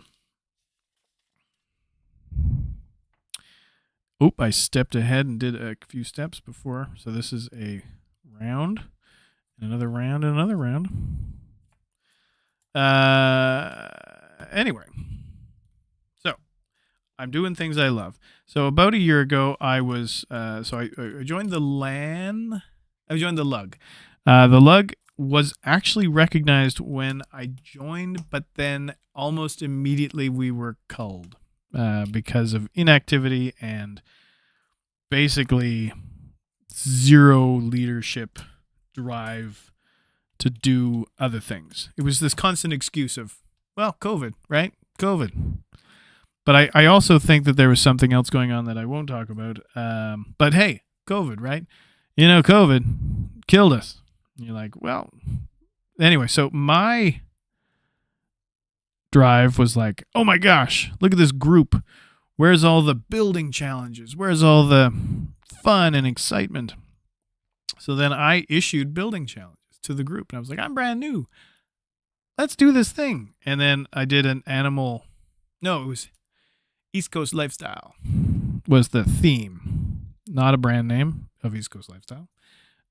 stepped ahead and did a few steps before. So this is a round, and another round, and another round. Anyway, so I'm doing things I love. So about a year ago, I was I joined the LAN. I joined the LUG. The LUG was actually recognized when I joined, but then almost immediately we were culled because of inactivity and basically zero leadership drive to do other things. It was this constant excuse of, well, COVID, right? COVID. But I also think that there was something else going on that I won't talk about. But hey, COVID, right? COVID killed us. You're like, well, anyway, so my drive was like, oh my gosh, look at this group. Where's all the building challenges? Where's all the fun and excitement? So then I issued building challenges to the group, and I was like, I'm brand new. Let's do this thing. And then I did it was East Coast Lifestyle was the theme, not a brand name of East Coast Lifestyle.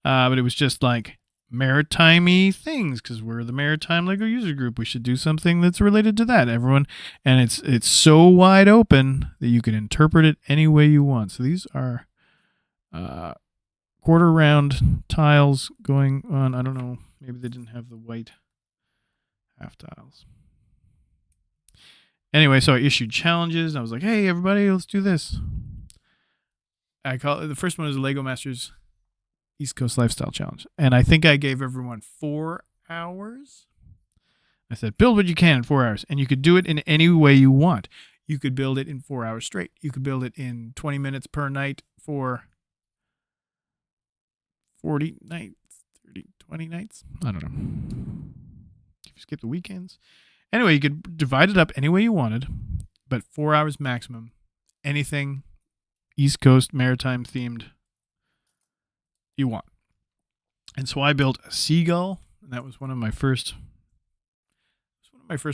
But it was just like, maritime-y things because we're the Maritime Lego user group. We should do something that's related to that. Everyone, and it's so wide open that you can interpret it any way you want. So these are quarter round tiles going on. I don't know. Maybe they didn't have the white half tiles. Anyway, so I issued challenges. And I was like, hey, everybody, let's do this. I call it, the first one was the Lego Masters East Coast Lifestyle Challenge. And I think I gave everyone 4 hours. I said, build what you can in 4 hours. And you could do it in any way you want. You could build it in 4 hours straight. You could build it in 20 minutes per night for 40 nights, 30, 20 nights. I don't know. If you skip the weekends. Anyway, you could divide it up any way you wanted, but 4 hours maximum. Anything East Coast maritime themed you want. And so I built a seagull, and that was one of my first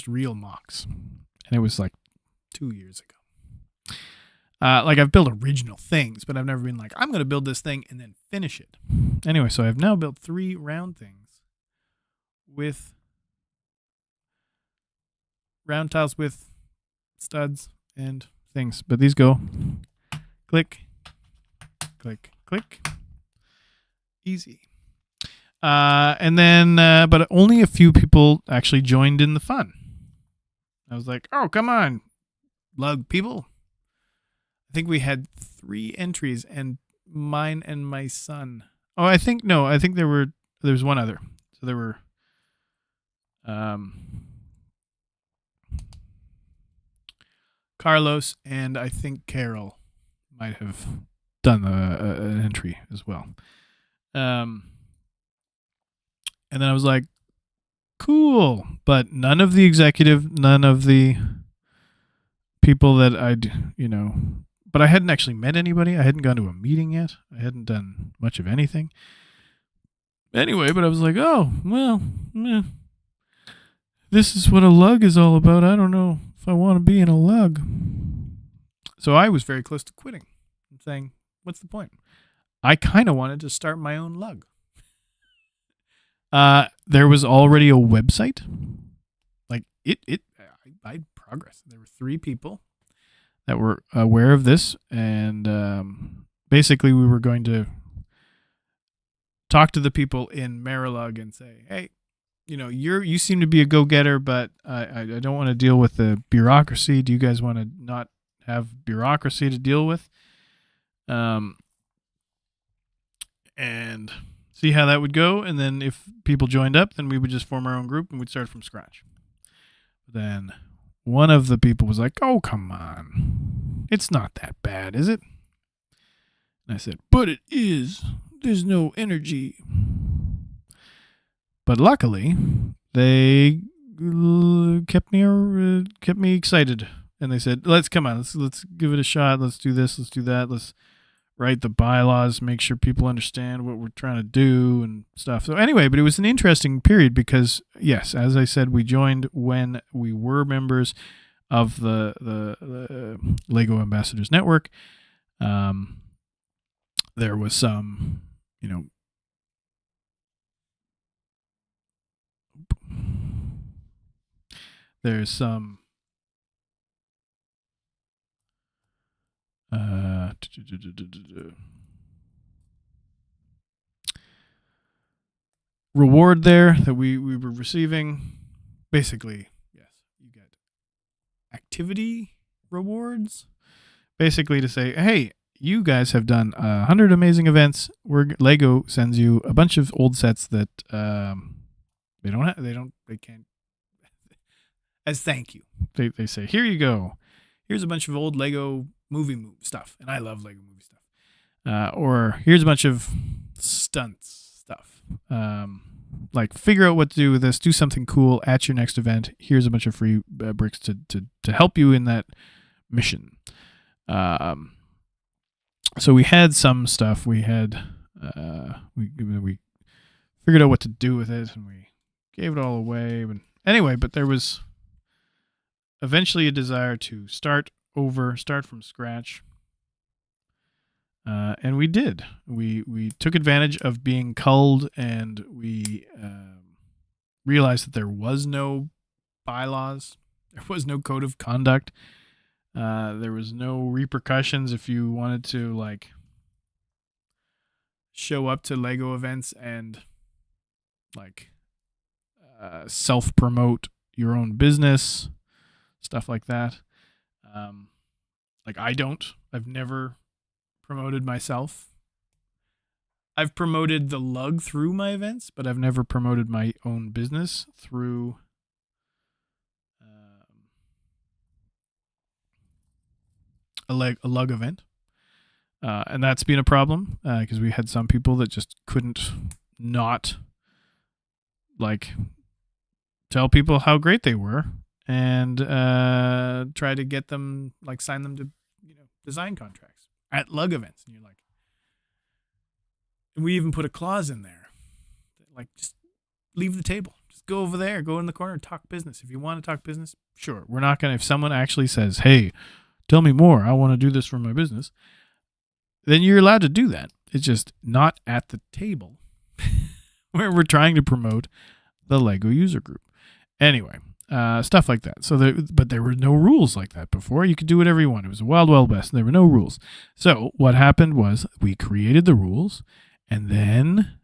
real mocks. And it was like 2 years ago. Like I've built original things, but I've never been like, I'm going to build this thing and then finish it. Anyway, so I've now built 3 round things with round tiles with studs and things. But these go click, click, click. Easy. And then, but only a few people actually joined in the fun. I was like, oh, come on, lug people. I think we had 3 entries and mine and my son. Oh, I think there was one other. So there were, Carlos and I think Carol might have done an entry as well. And then I was like, cool. But none of the executive, none of the people that but I hadn't actually met anybody. I hadn't gone to a meeting yet. I hadn't done much of anything. Anyway, but I was like, oh, well, this is what a lug is all about. I don't know if I want to be in a lug. So I was very close to quitting and saying, what's the point? I kind of wanted to start my own lug. There was already a website. Like I'd progress. There were 3 people that were aware of this, and basically we were going to talk to the people in Marilug and say, hey, you seem to be a go-getter, but I don't want to deal with the bureaucracy. Do you guys want to not have bureaucracy to deal with? And see how that would go. And then if people joined up, then we would just form our own group and we'd start from scratch. Then one of the people was like, oh, come on. It's not that bad, is it? And I said, but it is. There's no energy. But luckily, they kept me excited. And they said, let's give it a shot. Let's do this. Let's do that. Let's write the bylaws, make sure people understand what we're trying to do and stuff. So anyway, but it was an interesting period because, yes, as I said, we joined when we were members of the Lego Ambassadors Network. There was some, there's some reward there that we were receiving. Basically, yes, you get activity rewards. Basically to say, hey, you guys have done 100 amazing events. Lego sends you a bunch of old sets that they can't. As thank you, they say, here you go. Here's a bunch of old Lego movie stuff, and I love Lego movie stuff. Or here's a bunch of stunts stuff. Like figure out what to do with this. Do something cool at your next event. Here's a bunch of free bricks to help you in that mission. So we had some stuff. We had we figured out what to do with it, and we gave it all away. But anyway, but there was eventually a desire to start from scratch. And we did. We took advantage of being culled, and we realized that there was no bylaws, there was no code of conduct, there was no repercussions if you wanted to like show up to Lego events and like self promote your own business, stuff like that. Like I've never promoted myself. I've promoted the lug through my events, but I've never promoted my own business through a lug event. And that's been a problem because we had some people that just couldn't not like tell people how great they were and try to get them like sign them to design contracts at lug events. And you're like, and we even put a clause in there that, like, just leave the table, just go over there, go in the corner and talk business. If you want to talk business, sure. We're not gonna, if someone actually says, hey, tell me more, I want to do this for my business, then you're allowed to do that. It's just not at the table where we're trying to promote the Lego user group. Anyway, stuff like that. But there were no rules like that before. You could do whatever you want. It was a wild, wild west, and there were no rules. So what happened was we created the rules, and then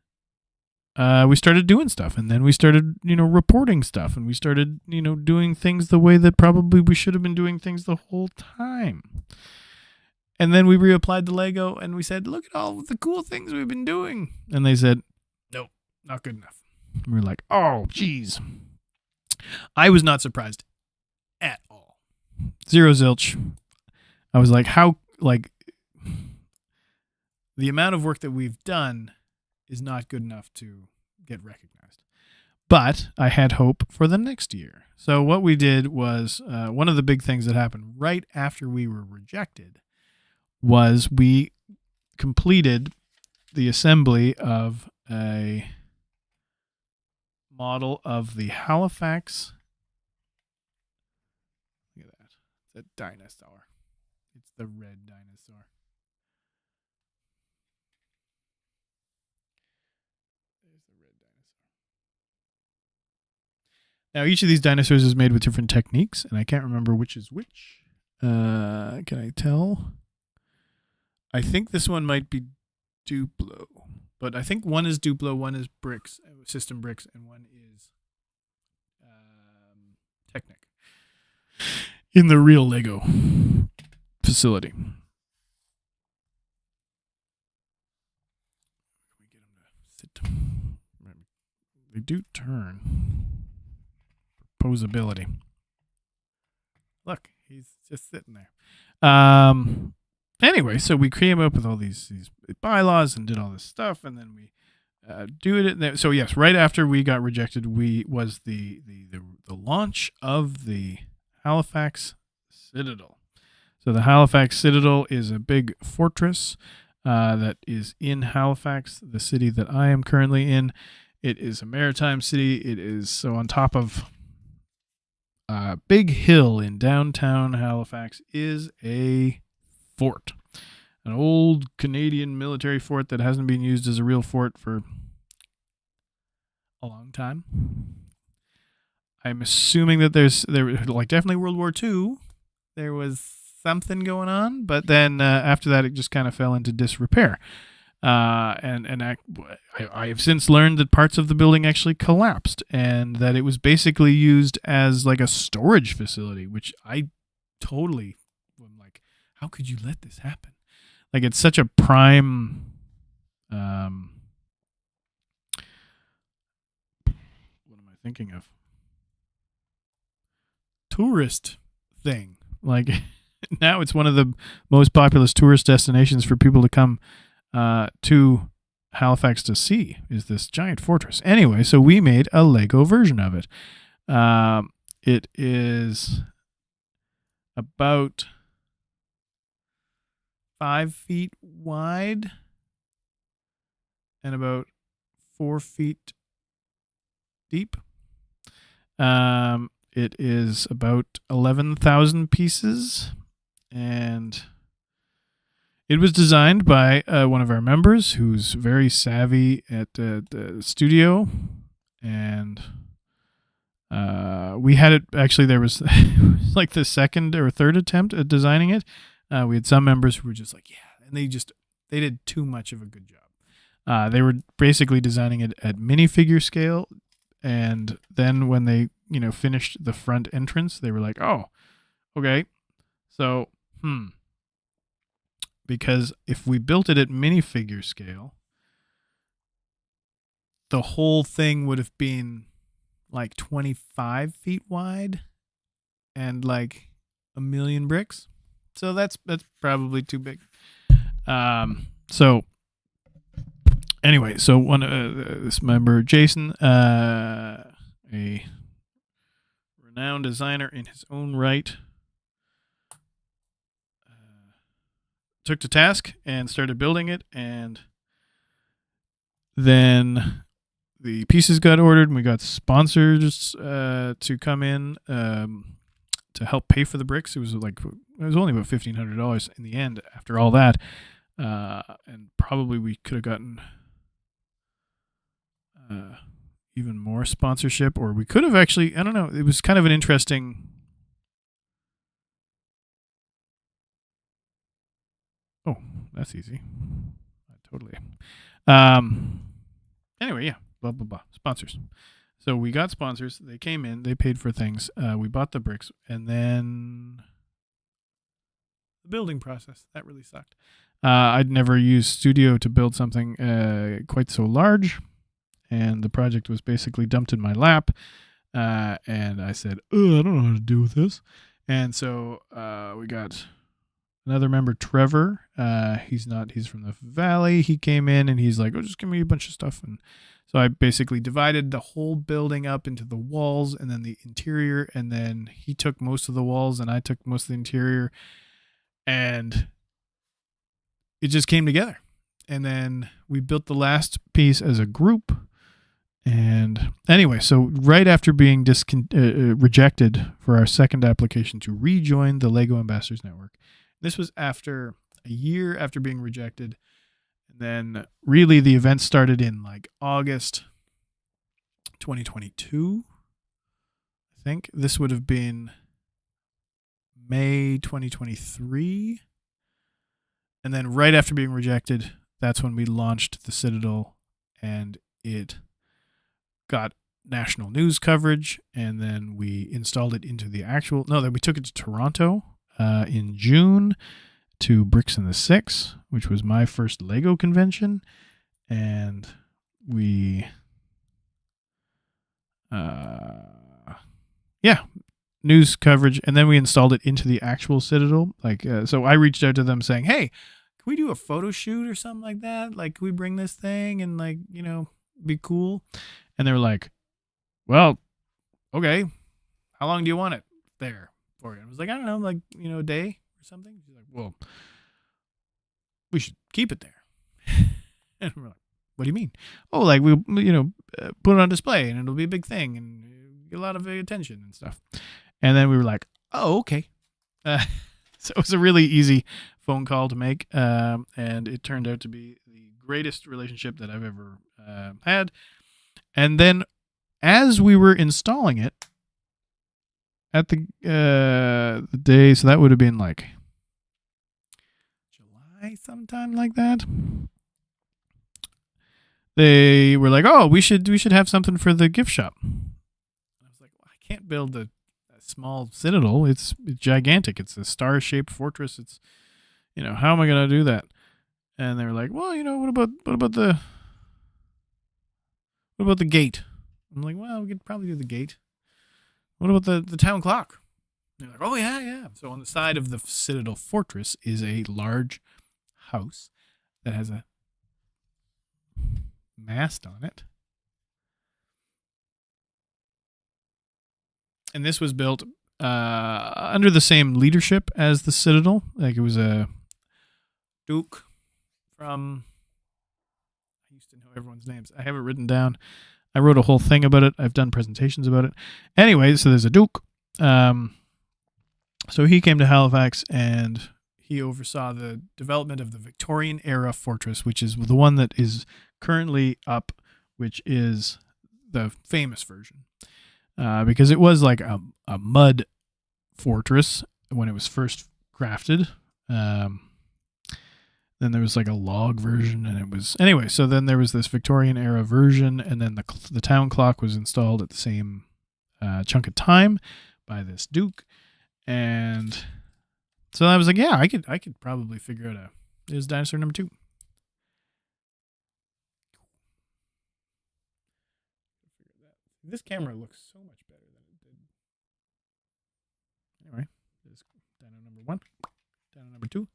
we started doing stuff, and then we started, reporting stuff, and we started, doing things the way that probably we should have been doing things the whole time. And then we reapplied the Lego, and we said, look at all the cool things we've been doing. And they said, nope, not good enough. And we were like, oh, geez. I was not surprised at all. Zero zilch. I was like, how, like, the amount of work that we've done is not good enough to get recognized. But I had hope for the next year. So what we did was, one of the big things that happened right after we were rejected was we completed the assembly of a model of the Halifax. Look at that. It's a dinosaur. It's the red dinosaur. There's the red dinosaur. Now, each of these dinosaurs is made with different techniques, and I can't remember which is which. Can I tell? I think this one might be Duplo, but I think one is Duplo, one is bricks, system bricks, and one is Technic in the real Lego facility. We get them to sit. They do turn. Posability. Look, he's just sitting there. Anyway, so we came up with all these bylaws and did all this stuff, and then we do it. So yes, right after we got rejected, was the launch of the Halifax Citadel. So the Halifax Citadel is a big fortress that is in Halifax, the city that I am currently in. It is a maritime city. It is so on top of a big hill in downtown Halifax is a fort, an old Canadian military fort that hasn't been used as a real fort for a long time. I'm assuming that there like definitely World War II, there was something going on, but then after that it just kind of fell into disrepair. And I have since learned that parts of the building actually collapsed and that it was basically used as like a storage facility, which I totally am like, how could you let this happen? Like, it's such a prime, what am I thinking of? Tourist thing. Like, now it's one of the most populous tourist destinations for people to come to Halifax to see, is this giant fortress. Anyway, so we made a Lego version of it. It is about 5 feet wide and about 4 feet deep. It is about 11,000 pieces, and It was designed by one of our members who's very savvy at the studio, and we had it. Actually, there was it was like the second or third attempt at designing it. We had some members who were just like, yeah, and they did too much of a good job. They were basically designing it at minifigure scale, and then when they finished the front entrance, they were like, oh, okay, so because if we built it at minifigure scale, the whole thing would have been like 25 feet wide and like 1 million bricks. So that's probably too big. So anyway, so one this member, Jason, a renowned designer in his own right, took to task and started building it, and then the pieces got ordered, and we got sponsors to come in to help pay for the bricks. It was only about $1,500 in the end after all that, and probably we could have gotten even more sponsorship, or we could have actually, I don't know. It was kind of an interesting. Oh, that's easy. Totally. Anyway, yeah. Blah, blah, blah. Sponsors. So we got sponsors. They came in. They paid for things. We bought the bricks. And then the building process. That really sucked. I'd never used Studio to build something quite so large. And the project was basically dumped in my lap. And I said, I don't know how to do with this. And so we got another member, Trevor. He's from the Valley. He came in and he's like, just give me a bunch of stuff. And so I basically divided the whole building up into the walls and then the interior. And then he took most of the walls and I took most of the interior. And it just came together. And then we built the last piece as a group. And anyway, so right after being rejected for our second application to rejoin the LEGO Ambassadors Network, this was after a year after being rejected. And then really the event started in like August 2022. I think this would have been May 2023. And then right after being rejected, that's when we launched the Citadel, and it got national news coverage. And then we installed it into the then we took it to Toronto in June to Bricks in the Six, which was my first Lego convention. And we, news coverage. And then we installed it into the actual Citadel. So I reached out to them saying, hey, can we do a photo shoot or something like that? Like, can we bring this thing and be cool? And they were like, well, okay, how long do you want it there for you? I was like, I don't know, a day or something. She's like, well, we should keep it there. And we're like, what do you mean? Oh, like we'll, put it on display and it'll be a big thing and get a lot of attention and stuff. And then we were like, oh, okay. So it was a really easy phone call to make. And it turned out to be the greatest relationship that I've ever had. And then as we were installing it at the day, so that would have been like July, sometime like that. They were like, "Oh, we should have something for the gift shop." I was like, well, "I can't build a small Citadel. It's gigantic. It's a star-shaped fortress. It's how am I going to do that?" And they were like, "Well, what about the gate?" I'm like, well, we could probably do the gate. What about the town clock? And they're like, oh, yeah. So on the side of the Citadel Fortress is a large house that has a mast on it. And this was built under the same leadership as the Citadel. Like, it was a Duke from... I used to know everyone's names. I have it written down. I wrote a whole thing about it. I've done presentations about it. Anyway, so there's a Duke. So he came to Halifax and he oversaw the development of the Victorian era fortress, which is the one that is currently up, which is the famous version. Because it was like a mud fortress when it was first crafted. Then there was like a log version, and it was anyway. So then there was this Victorian era version, and then the town clock was installed at the same chunk of time by this duke, and so I was like, yeah, I could probably figure out is dinosaur number 2. This camera looks so much better than it did. Anyway, this is dino number 1, dino number 2.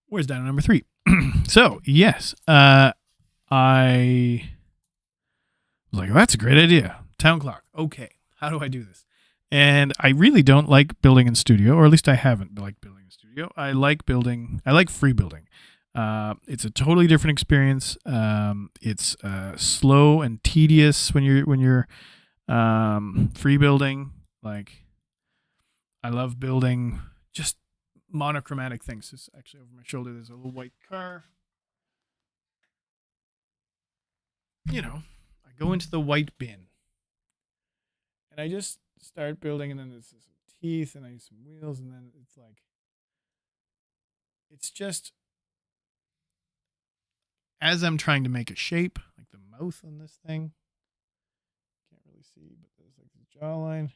Where's dino number 3? So, yes, I was like, that's a great idea. Town clock. Okay, how do I do this? And I really don't like building in studio, or at least I haven't liked building in studio. I like free building. It's a totally different experience. It's slow and tedious when you're free building. Like, I love building just monochromatic things. This actually over my shoulder, there's a little white car. You know, I go into the white bin and I just start building, and then there's some teeth, and I use some wheels, and then it's just as I'm trying to make a shape, like the mouth on this thing. Can't really see, but there's like the jawline.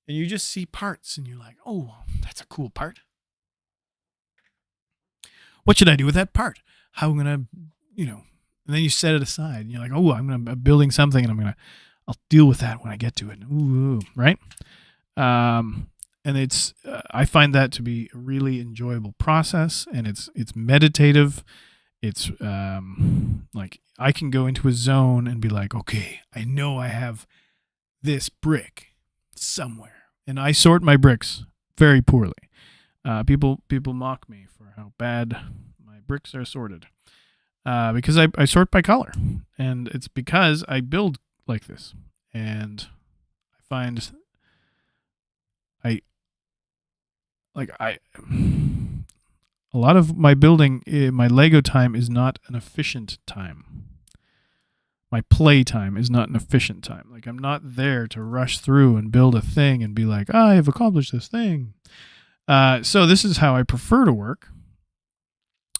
And you just see parts, and you're like, oh, that's a cool part. What should I do with that part? How am I going to, and then you set it aside, and you're like, oh, I'm building something, and I'll deal with that when I get to it. Ooh, right? And it's, I find that to be a really enjoyable process, and it's meditative. It's like I can go into a zone and be like, okay, I know I have this brick somewhere, and I sort my bricks very poorly. People mock me for how bad my bricks are sorted, because I sort by color, and it's because I build like this, and I find a lot of my building, my Lego time is not an efficient time. My play time is not an efficient time. Like, I'm not there to rush through and build a thing and be like, I have accomplished this thing. So this is how I prefer to work.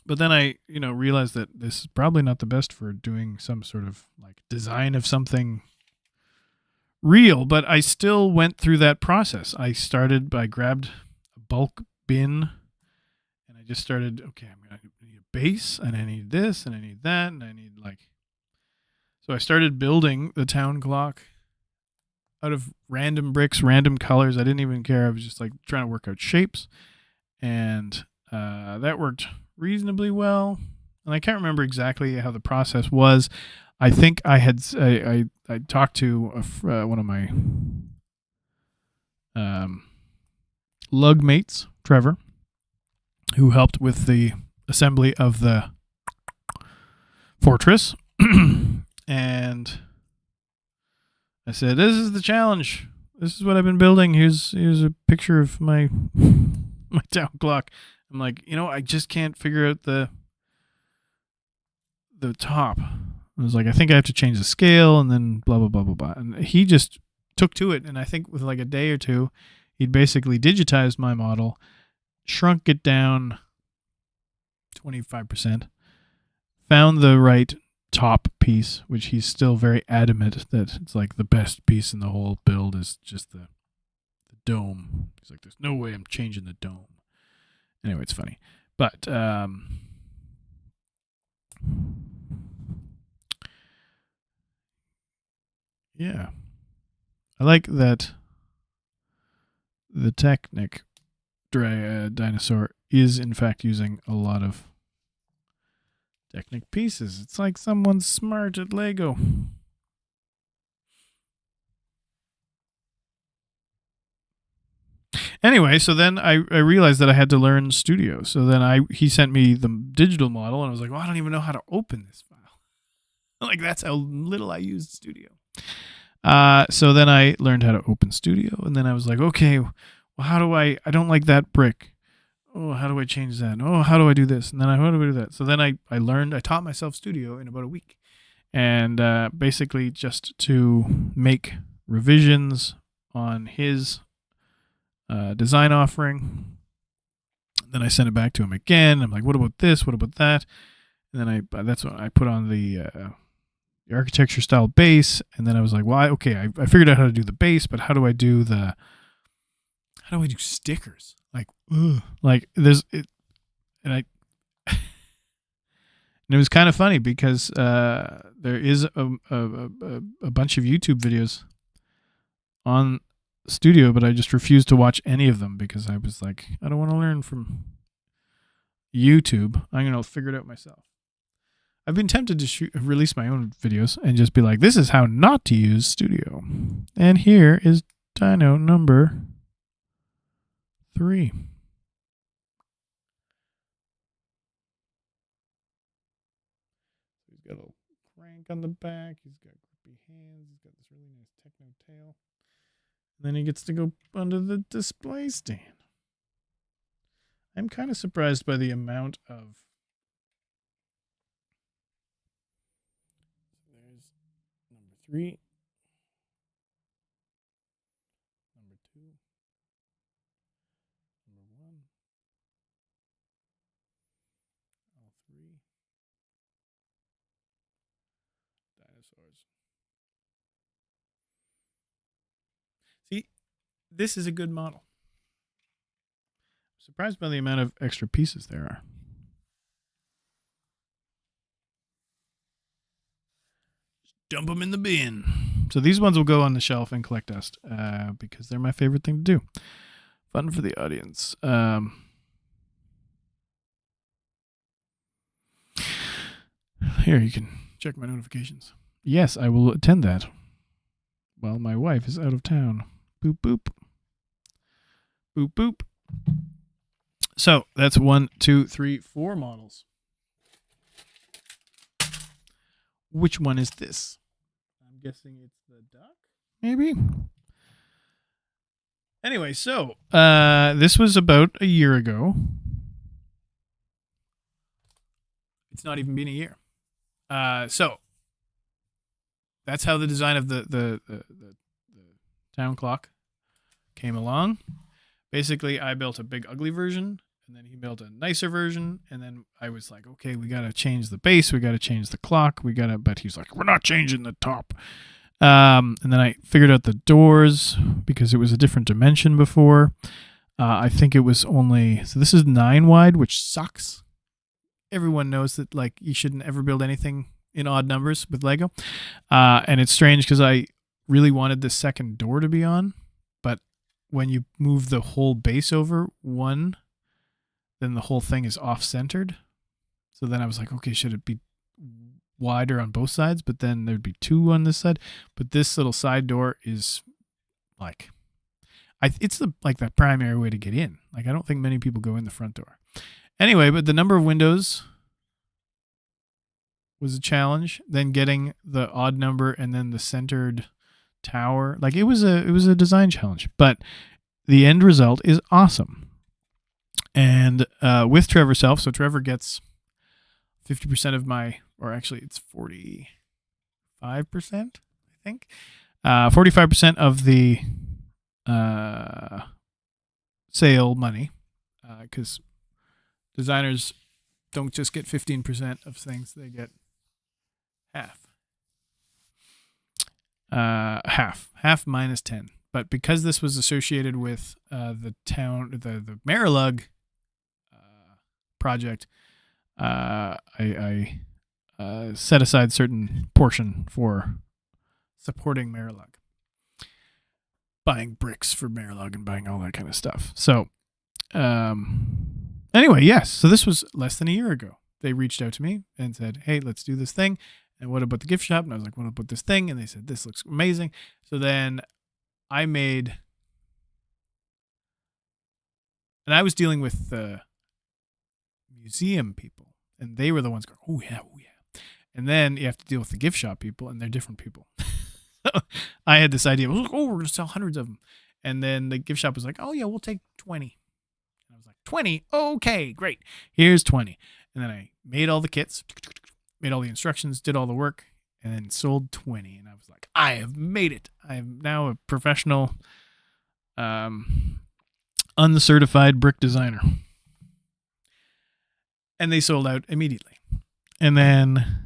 But then I, realized that this is probably not the best for doing some sort of like design of something real, but I still went through that process. I grabbed a bulk bin, and I just started, okay, I'm going to need a base, and I need this, and I need that, and I need so I started building the town clock out of random bricks, random colors. I didn't even care. I was just like trying to work out shapes, and that worked reasonably well. And I can't remember exactly how the process was. I think I had I talked to one of my lug mates, Trevor, who helped with the assembly of the fortress. And I said, this is the challenge. This is what I've been building. Here's a picture of my town clock. I'm like, I just can't figure out the top. I was like, I think I have to change the scale, and then blah, blah, blah, blah, blah. And he just took to it. And I think with like a day or two, he'd basically digitized my model, shrunk it down 25%, found the right top piece, which he's still very adamant that it's like the best piece in the whole build is just the dome. He's like, there's no way I'm changing the dome. Anyway, it's funny. But yeah, I like that the Technic dinosaur is in fact using a lot of Technic pieces. It's like someone's smart at Lego. Anyway, so then I realized that I had to learn Studio. So then he sent me the digital model, and I was like, well, I don't even know how to open this file. Like, that's how little I used Studio. So then I learned how to open Studio, and then I was like, okay, well, how do I don't like that brick. Oh, how do I change that? Oh, how do I do this? And then how do I do that? So then I taught myself Studio in about a week. And basically just to make revisions on his design offering. Then I sent it back to him again. I'm like, what about this? What about that? And then that's what I put on the architecture style base. And then I was like, well, I figured out how to do the base, but how do I do stickers? Like there's it, and I. And it was kind of funny because there is a bunch of YouTube videos on Studio, but I just refused to watch any of them because I was like, I don't want to learn from YouTube. I'm going to figure it out myself. I've been tempted to release my own videos and just be like, this is how not to use Studio. And here is Dino number 3. He's got a little crank on the back. He's got grippy hands. He's got this really nice techno tail. And then he gets to go under the display stand. I'm kind of surprised by the amount of... There's number 3. Number 2. Number 1. All 3. Dinosaurs. See, this is a good model. I'm surprised by the amount of extra pieces there are. Just dump them in the bin. So these ones will go on the shelf and collect dust because they're my favorite thing to do. Fun for the audience. Here, you can check my notifications. Yes, I will attend that. Well, my wife is out of town. Boop, boop. Boop, boop. So that's 1, 2, 3, 4 models. Which one is this? I'm guessing it's the duck, maybe? Anyway, so this was about a year ago. It's not even been a year. So that's how the design of the town clock came along. Basically, I built a big ugly version, and then he built a nicer version, and then I was like, okay, we got to change the base, we got to change the clock, but he's like, we're not changing the top. And then I figured out the doors because it was a different dimension before. I think it was so this is 9 wide, which sucks. Everyone knows that like you shouldn't ever build anything in odd numbers with Lego. And it's strange because I really wanted the second door to be on, but when you move the whole base over one, then the whole thing is off-centered. So then I was like, okay, should it be wider on both sides? But then there'd be 2 on this side. But this little side door is like, it's like that primary way to get in. Like I don't think many people go in the front door. Anyway, but the number of windows was a challenge. Then getting the odd number and then the centered tower, like it was a design challenge. But the end result is awesome. And with Trevor Self, so Trevor gets 50% of my, or actually it's 45%, I think. 45% of the sale money, because designers don't just get 15% of things, they get half. Half minus 10. But because this was associated with the Marilug project, I set aside certain portion for supporting Marilug, buying bricks for Marilug and buying all that kind of stuff. So anyway, yes. So this was less than a year ago. They reached out to me and said, hey, let's do this thing. And what about the gift shop? And I was like, what about this thing? And they said, this looks amazing. So then I made And I was dealing with museum people, and they were the ones going, oh yeah. And then you have to deal with the gift shop people, and they're different people. So I had this idea, we're going to sell hundreds of them. And then the gift shop was like, oh yeah, we'll take 20. And I was like, 20? Okay, great. Here's 20. And then I made all the kits, made all the instructions, did all the work, and then sold 20. And I was like, I have made it. I am now a professional, uncertified brick designer. And they sold out immediately. And then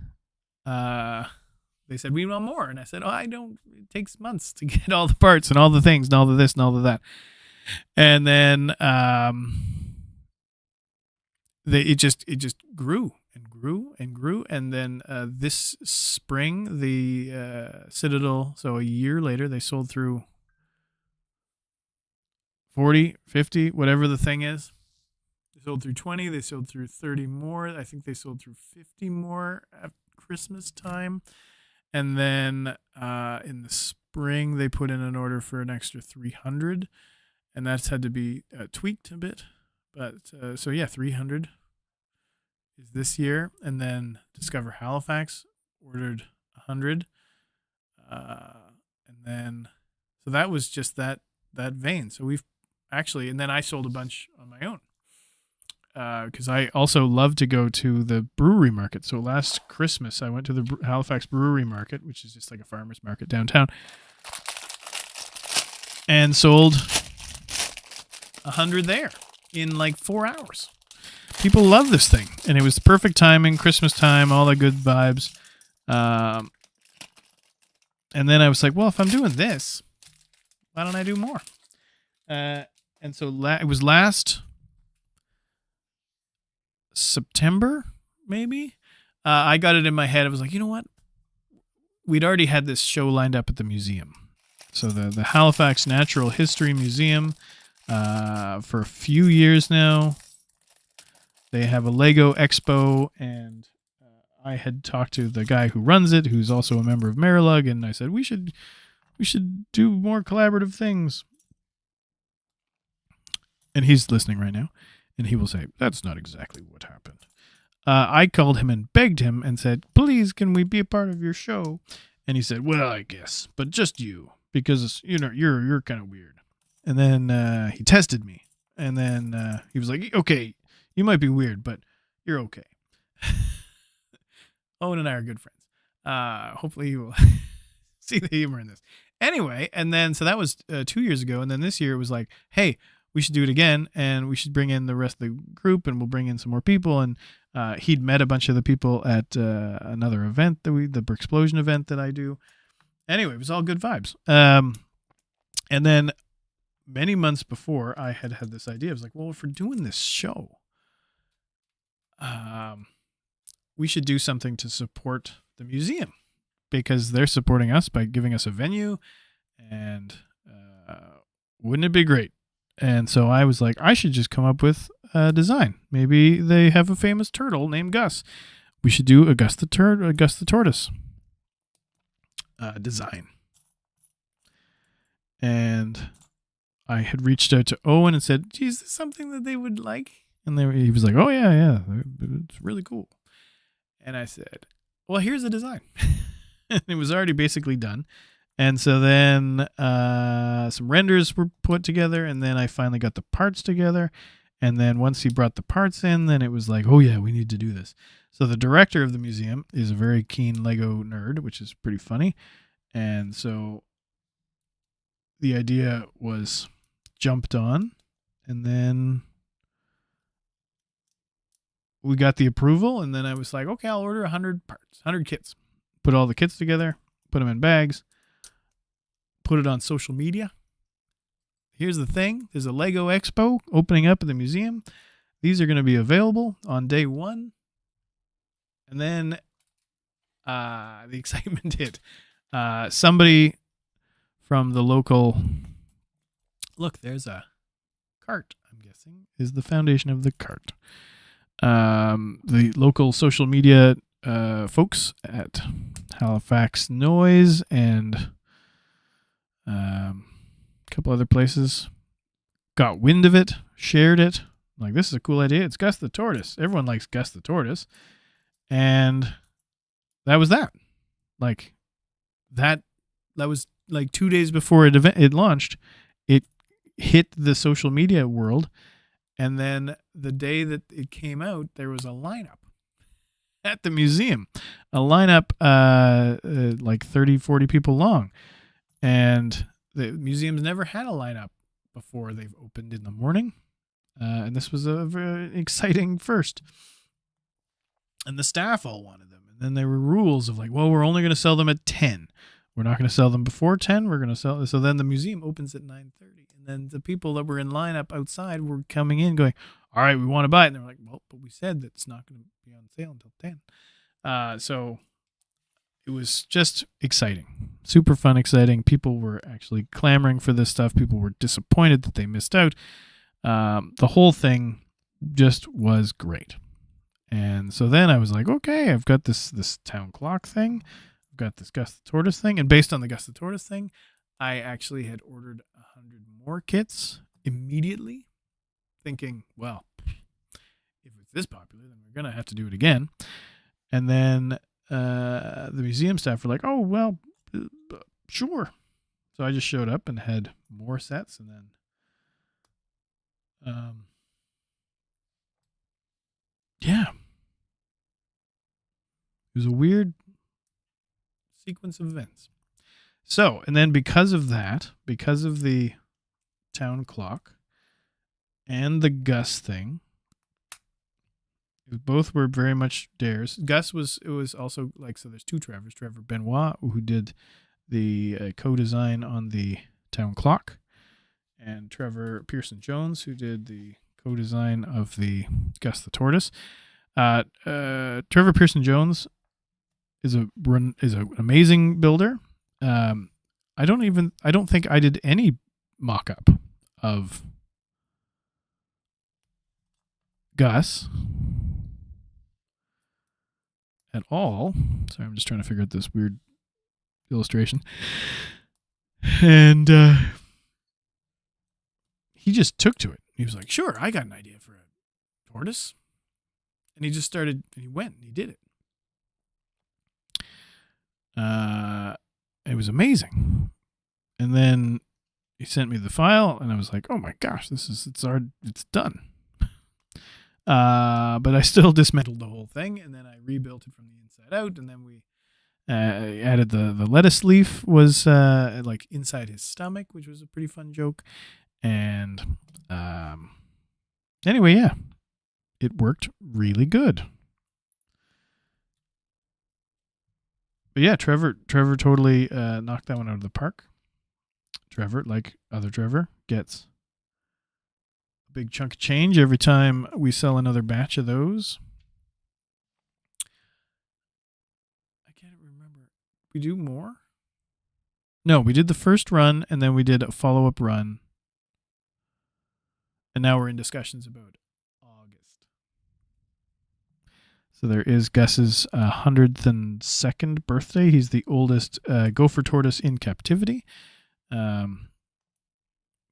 they said, we want more. And I said, it takes months to get all the parts and all the things and all of this and all of that. And then it just grew and grew and grew. And then this spring, the Citadel, so a year later, they sold through 40, 50, whatever the thing is. They sold through 20. They sold through 30 more. I think they sold through 50 more at Christmas time. And then in the spring, they put in an order for an extra 300. And that's had to be tweaked a bit. But so, yeah, 300 is this year. And then Discover Halifax ordered 100. And then, so that was just that vein. So we've actually, and then I sold a bunch on my own. Because I also love to go to the brewery market. So last Christmas, I went to the Halifax Brewery Market, which is just like a farmer's market downtown, and sold 100 there in like 4 hours. People love this thing, and it was the perfect timing, Christmas time, all the good vibes. And then I was like, well, if I'm doing this, why don't I do more? And so it was last September, maybe. I got it in my head. I was like, you know what? We'd already had this show lined up at the museum. So the Halifax Natural History Museum, for a few years now, they have a Lego Expo, and I had talked to the guy who runs it, who's also a member of Marilug, and I said, we should do more collaborative things. And he's listening right now. And he will say, that's not exactly what happened. I called him and begged him and said, please, can we be a part of your show? And he said, well, I guess, but just you, because you're kind of weird. And then he tested me. And then he was like, okay, you might be weird, but you're okay. Owen and I are good friends. Hopefully you will see the humor in this. Anyway, and then, so that was 2 years ago. And then this year it was like, hey, we should do it again, and we should bring in the rest of the group, and we'll bring in some more people. And he'd met a bunch of the people at another event the Bricksplosion event that I do. Anyway, it was all good vibes. And then many months before, I had this idea. I was like, well, if we're doing this show, we should do something to support the museum, because they're supporting us by giving us a venue, and wouldn't it be great? And so I was like, I should just come up with a design. Maybe they have a famous turtle named Gus. We should do a Gus the Tortoise design. And I had reached out to Owen and said, geez, is this something that they would like? And he was like, oh, yeah, it's really cool. And I said, well, here's the design. And it was already basically done. And so then some renders were put together, and then I finally got the parts together. And then once he brought the parts in, then it was like, oh, yeah, we need to do this. So the director of the museum is a very keen Lego nerd, which is pretty funny. And so the idea was jumped on, and then we got the approval, and then I was like, okay, I'll order 100 parts, 100 kits. Put all the kits together, put them in bags, put it on social media. Here's the thing. There's a Lego Expo opening up at the museum. These are going to be available on day one. And then the excitement hit. Somebody from the local... Look, there's a cart, I'm guessing, is the foundation of the cart. The local social media folks at Halifax Noise and a couple other places got wind of it, shared it. Like, this is a cool idea. It's Gus the Tortoise. Everyone likes Gus the Tortoise. And that was that. Like, that was like 2 days before it launched. It hit the social media world. And then the day that it came out, there was a lineup at the museum. A lineup like 30, 40 people long. And the museum's never had a lineup before they've opened in the morning. And this was a very exciting first. And the staff all wanted them. And then there were rules of like, well, we're only going to sell them at 10. We're not going to sell them before 10. We're going to sell. So then the museum opens at 9:30. And then the people that were in line up outside were coming in going, all right, we want to buy it. And they're like, well, but we said that it's not going to be on sale until 10. So it was just exciting. Super fun, exciting. People were actually clamoring for this stuff. People were disappointed that they missed out. The whole thing just was great. And so then I was like, okay, I've got this town clock thing. I've got this Gus the Tortoise thing. And based on the Gus the Tortoise thing, I actually had ordered 100 more kits immediately, thinking, well, if it's this popular, then we're going to have to do it again. And then the museum staff were like, oh, well, sure. So I just showed up and had more sets. And then yeah. It was a weird sequence of events. So, and then because of that, because of the town clock and the Gus thing, both were very much dares. Gus was also like, so there's two Trevors. Trevor Benoit, who did the co-design on the town clock, and Trevor Pearson Jones, who did the co-design of the Gus the Tortoise. Trevor Pearson Jones is an amazing builder. I don't think I did any mock-up of Gus at all. Sorry, I'm just trying to figure out this weird illustration. And he just took to it. He was like, sure, I got an idea for a tortoise. And he just started, and he went, and he did it. It was amazing. And then he sent me the file, and I was like, oh my gosh, it's done. But I still dismantled the whole thing, and then I rebuilt it from the inside out, and then we added the lettuce leaf was like inside his stomach, which was a pretty fun joke. And anyway, yeah, it worked really good. But yeah, Trevor totally knocked that one out of the park. Trevor, like other Trevor, gets a big chunk of change every time we sell another batch of those. I can't remember. We do more? No, we did the first run, and then we did a follow-up run. And now we're in discussions about August. So there is Gus's 102nd birthday. He's the oldest gopher tortoise in captivity.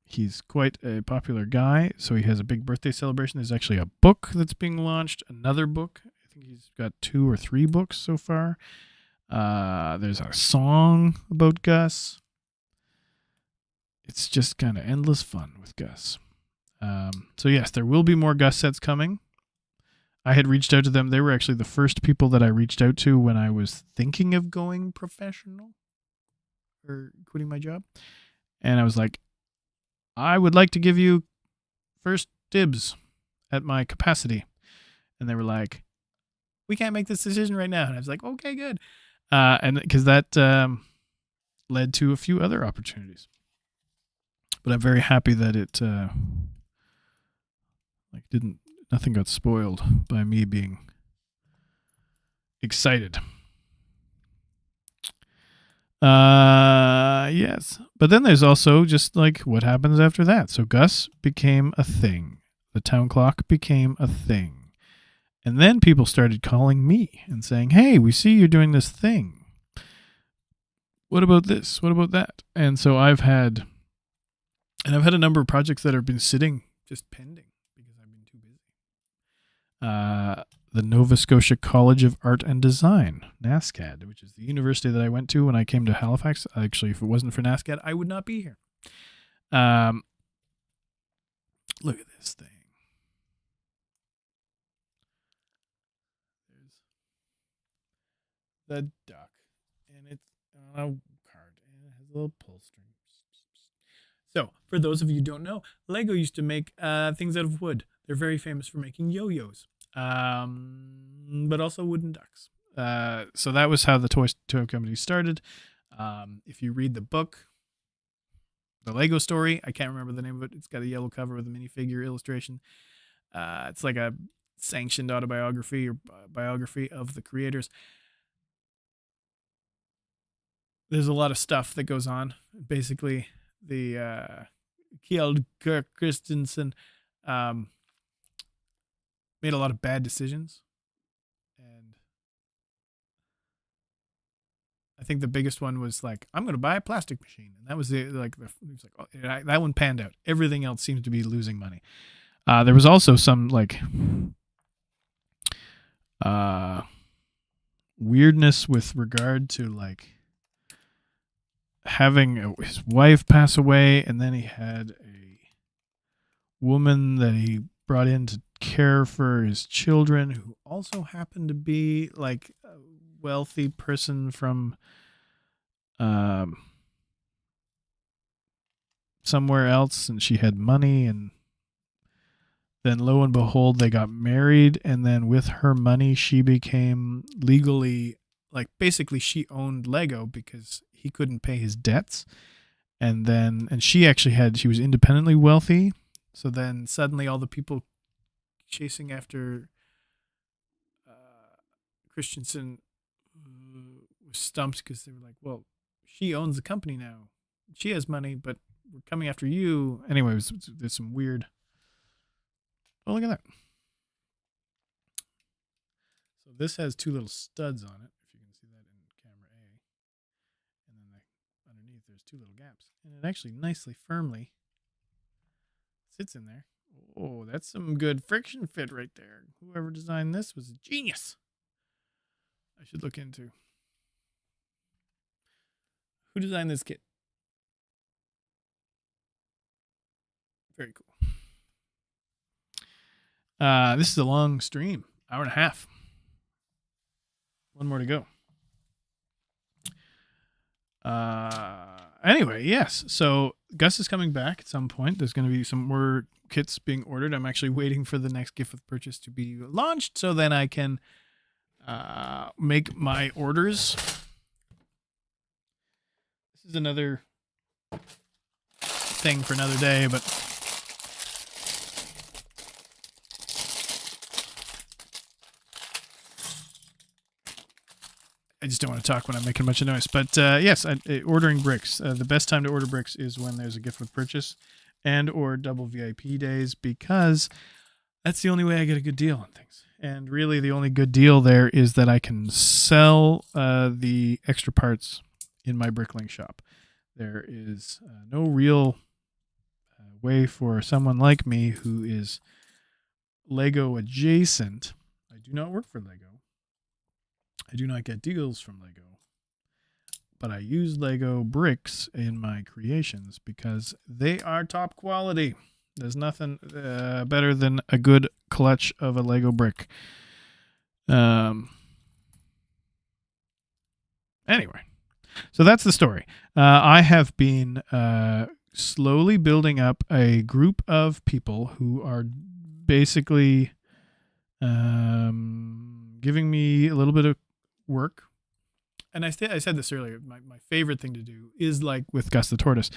He's quite a popular guy, so he has a big birthday celebration. There's actually a book that's being launched, another book. I think he's got 2 or 3 books so far. There's a song about Gus. It's just kind of endless fun with Gus. So yes, there will be more Gus sets coming. I had reached out to them. They were actually the first people that I reached out to when I was thinking of going professional or quitting my job. And I was like, I would like to give you first dibs at my capacity. And they were like, we can't make this decision right now. And I was like, okay, good. And because that led to a few other opportunities. But I'm very happy that it nothing got spoiled by me being excited. Yes. But then there's also just like what happens after that. So Gus became a thing. The town clock became a thing. And then people started calling me and saying, hey, we see you're doing this thing. What about this? What about that? And so I've had And I've had a number of projects that have been sitting just pending because I've been too busy. The Nova Scotia College of Art and Design, NASCAD, which is the university that I went to when I came to Halifax. Actually, if it wasn't for NASCAD, I would not be here. Look at this thing. There's the duck, and it's on a card, and it has a little pull string. So, for those of you who don't know, Lego used to make things out of wood. They're very famous for making yo-yos, but also wooden ducks. So that was how the toy company started. If you read the book, The Lego Story, I can't remember the name of it. It's got a yellow cover with a minifigure illustration. It's like a sanctioned autobiography or biography of the creators. There's a lot of stuff that goes on. Basically, the Kjeld Christensen made a lot of bad decisions, and I think the biggest one was like, I'm going to buy a plastic machine, and that was he was like, oh, that one panned out. Everything else seemed to be losing money. There was also some like weirdness with regard to like having his wife pass away, and then he had a woman that he brought in to care for his children who also happened to be like a wealthy person from somewhere else, and she had money, and then lo and behold they got married, and then with her money she became legally, like, basically she owned Lego because he couldn't pay his debts, and she was independently wealthy. So then suddenly all the people chasing after Christensen was stumped because they were like, well, she owns the company now. She has money, but we're coming after you. Anyway, there's some weird... Oh, look at that. So this has two little studs on it, if you can see that in camera A. And then underneath there's two little gaps. And it actually nicely, firmly sits in there. Oh, that's some good friction fit right there. Whoever designed this was a genius. I should look into who designed this kit. Very cool. This is a long stream, hour and a half. One more to go. Anyway, yes. So Gus is coming back at some point. There's going to be some more kits being ordered. I'm actually waiting for the next gift with purchase to be launched, so then I can make my orders. This is another thing for another day, but I just don't want to talk when I'm making a bunch of noise. But yes, ordering bricks. The best time to order bricks is when there's a gift with purchase and or double VIP days, because that's the only way I get a good deal on things. And really the only good deal there is that I can sell the extra parts in my Bricklink shop. There is no real way for someone like me who is Lego adjacent. I do not work for Lego. I do not get deals from Lego, but I use Lego bricks in my creations because they are top quality. There's nothing better than a good clutch of a Lego brick. Anyway, so that's the story. I have been slowly building up a group of people who are basically giving me a little bit of work. And I said this earlier, my favorite thing to do is, like with Gus the Tortoise,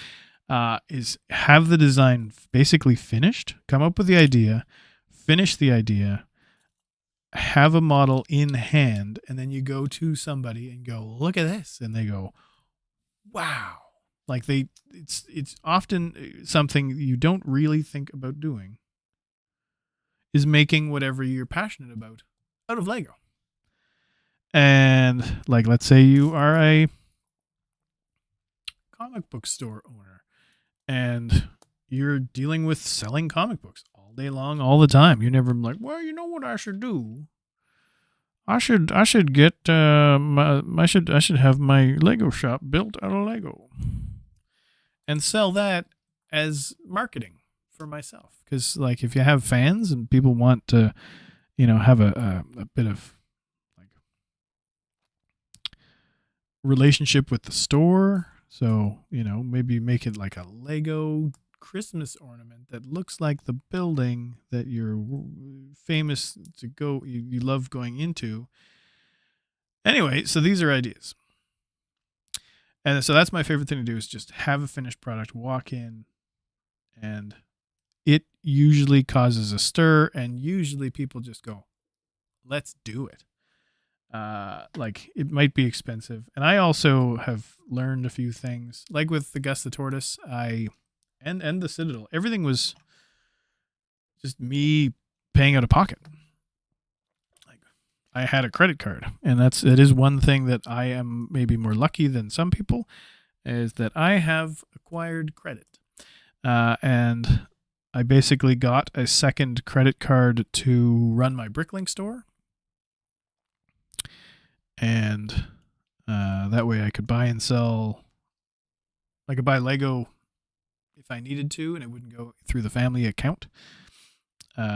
is have the design basically finished, come up with the idea, finish the idea, have a model in hand, and then you go to somebody and go, look at this, and they go, wow. Like it's often something you don't really think about doing, is making whatever you're passionate about out of Lego. And like, let's say you are a comic book store owner and you're dealing with selling comic books all day long, all the time. You're never like, well, you know what I should do? I should get I should have my Lego shop built out of Lego and sell that as marketing for myself. Because like if you have fans and people want to, have a bit of like relationship with the store, so maybe make it like a Lego Christmas ornament that looks like the building that you're famous to go, you love going into. Anyway, so these are ideas. And so that's my favorite thing to do, is just have a finished product, walk in, and it usually causes a stir, and usually people just go, let's do it. Like it might be expensive. And I also have learned a few things, like with the Gus the Tortoise, and the Citadel, everything was just me paying out of pocket. Like I had a credit card, and it is one thing that I am maybe more lucky than some people, is that I have acquired credit. And I basically got a second credit card to run my Bricklink store. And that way I could buy and sell. I could buy Lego if I needed to, and it wouldn't go through the family account. This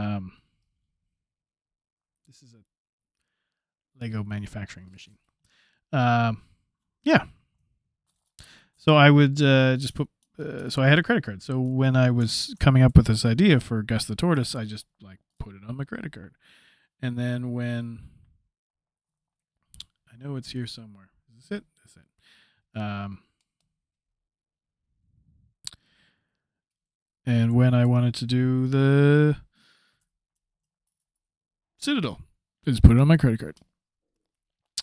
is a Lego manufacturing machine. Yeah. So I would just put. So I had a credit card. So when I was coming up with this idea for Gus the Tortoise, I just like put it on my credit card. And then when I know it's here somewhere. Is this it? That's it. And when I wanted to do the Citadel, I just put it on my credit card.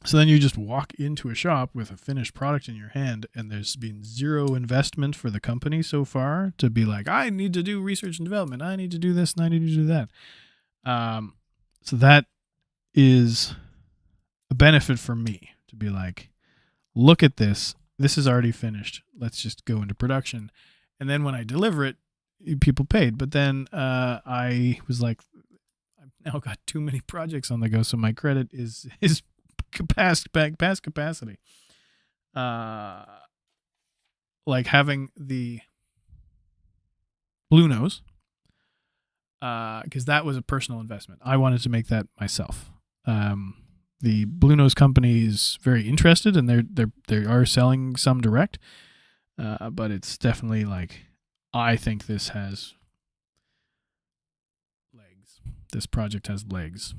So then you just walk into a shop with a finished product in your hand, and there's been zero investment for the company so far to be like, I need to do research and development. I need to do this and I need to do that. So that is a benefit for me to be like, look at this. This is already finished. Let's just go into production. And then when I deliver it, people paid. But then I was like, I've now got too many projects on the go, so my credit is past capacity. Like having the Blue Nose, because that was a personal investment. I wanted to make that myself. The Blue Nose company is very interested, and they are selling some direct, but it's definitely like, I think this has legs. This project has legs.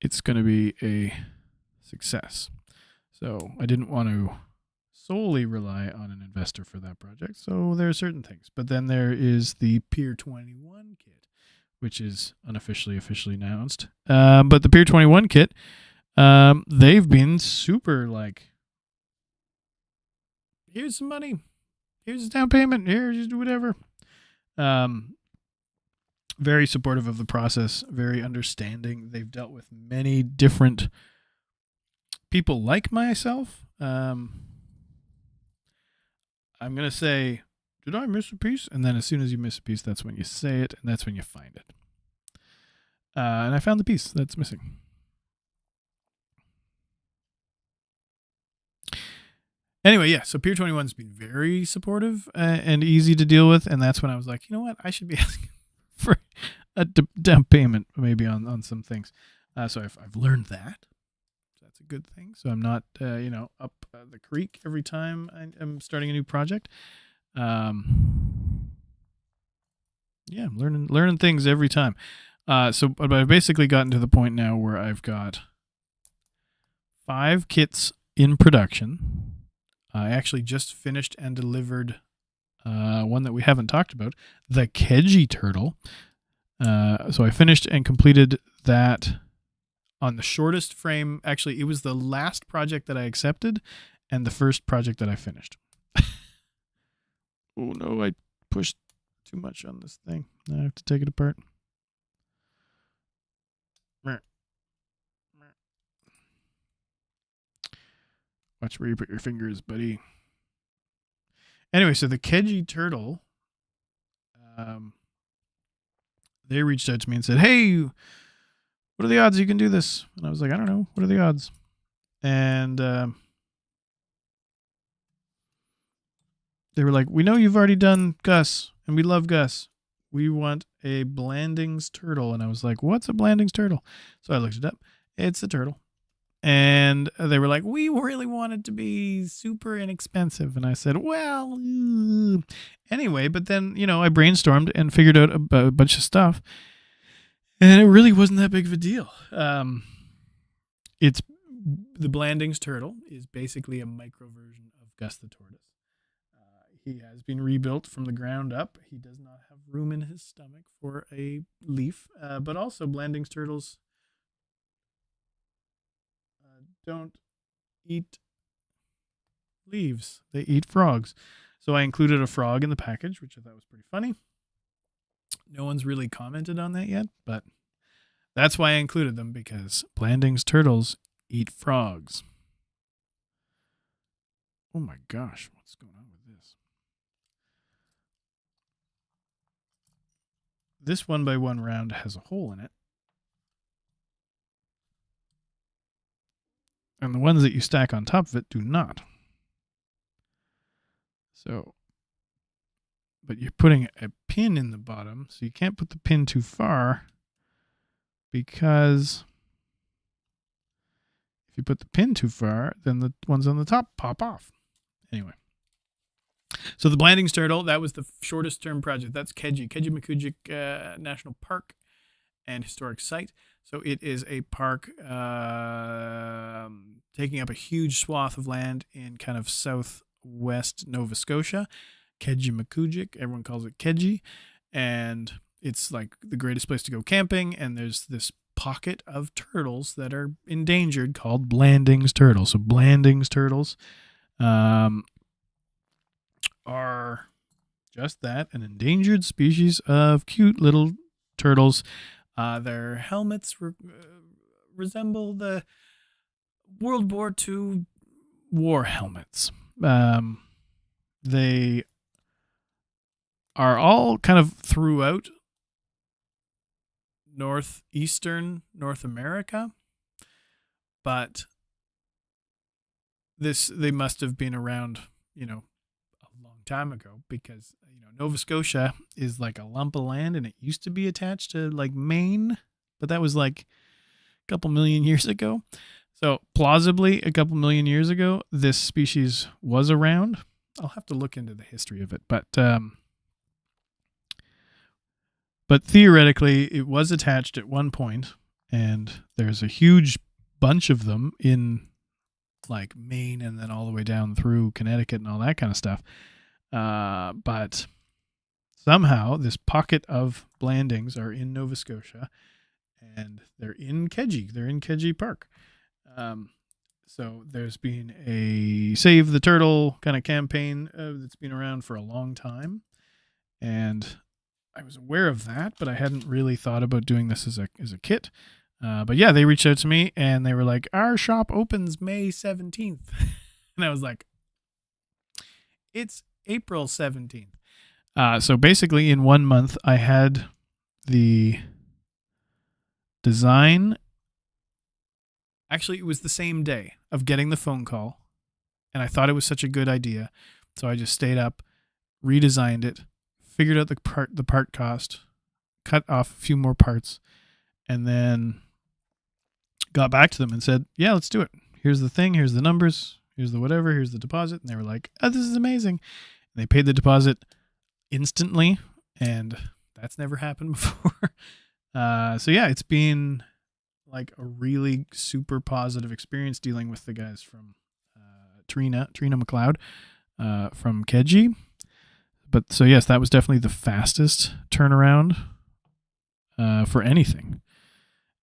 It's going to be a success. So I didn't want to solely rely on an investor for that project. So there are certain things. But then there is the Pier 21 kit, which is officially announced. But the Pier 21 kit, they've been super like, here's some money. Here's a down payment. Here, just do whatever. Very supportive of the process, very understanding. They've dealt with many different people like myself. I'm going to say, did I miss a piece? And then as soon as you miss a piece, that's when you say it, and that's when you find it. And I found the piece that's missing. Anyway, yeah, so Pier 21's been very supportive and easy to deal with, and that's when I was like, you know what, I should be asking for a down payment maybe on some things. So I've learned that. So that's a good thing. So I'm not, up the creek every time I'm starting a new project. Yeah, I'm learning things every time. But I've basically gotten to the point now where I've got 5 kits in production. I actually just finished and delivered one that we haven't talked about, the Kedgie Turtle. So I finished and completed that on the shortest frame. Actually, it was the last project that I accepted and the first project that I finished. Oh no, I pushed too much on this thing. I have to take it apart. Watch where you put your fingers, buddy. Anyway, so the Kedgie Turtle they reached out to me and said, "Hey, what are the odds you can do this?" And I was like, "I don't know. What are the odds?" And they were like, "We know you've already done Gus, and we love Gus. We want a Blandings turtle." And I was like, "What's a Blandings turtle?" So I looked it up. It's a turtle. And they were like, "We really want it to be super inexpensive." And I said, "Well, anyway." But then, I brainstormed and figured out a bunch of stuff. And it really wasn't that big of a deal. It's the Blandings turtle is basically a micro version of Gus the tortoise. He has been rebuilt from the ground up. He does not have room in his stomach for a leaf. But also, Blandings turtles don't eat leaves. They eat frogs. So I included a frog in the package, which I thought was pretty funny. No one's really commented on that yet, but that's why I included them, because Blandings turtles eat frogs. Oh my gosh, what's going on with this? This 1x1 round has a hole in it. And the ones that you stack on top of it do not. So, but you're putting a pin in the bottom, so you can't put the pin too far, because if you put the pin too far, then the ones on the top pop off. Anyway. So the Blandings turtle, that was the shortest term project. That's Keji-Makujik National Park and Historic Site. So it is a park taking up a huge swath of land in kind of southwest Nova Scotia. Keji-Makujik, everyone calls it Keji. And it's like the greatest place to go camping. And there's this pocket of turtles that are endangered called Blandings turtles. So Blandings turtles are just that, an endangered species of cute little turtles. Their helmets resemble the World War II war helmets. They are all kind of throughout northeastern North America, but they must have been around, a long time ago, because Nova Scotia is like a lump of land, and it used to be attached to like Maine, but that was like a couple million years ago. So plausibly a couple million years ago, this species was around. I'll have to look into the history of it, but theoretically it was attached at one point, and there's a huge bunch of them in like Maine and then all the way down through Connecticut and all that kind of stuff. But somehow this pocket of Blandings are in Nova Scotia, and they're in Keji. They're in Keji Park. So there's been a Save the Turtle kind of campaign that's been around for a long time. And I was aware of that, but I hadn't really thought about doing this as a kit. But yeah, they reached out to me and they were like, "Our shop opens May 17th." And I was like, "It's April 17th. So basically in 1 month, I had the design. Actually, it was the same day of getting the phone call, and I thought it was such a good idea. So I just stayed up, redesigned it, figured out the part cost, cut off a few more parts, and then got back to them and said, "Yeah, let's do it. Here's the thing. Here's the numbers. Here's the whatever. Here's the deposit." And they were like, "Oh, this is amazing." And they paid the deposit instantly, and that's never happened before. So yeah, it's been like a really super positive experience dealing with the guys from Trina McLeod from Keji. But so yes, that was definitely the fastest turnaround for anything.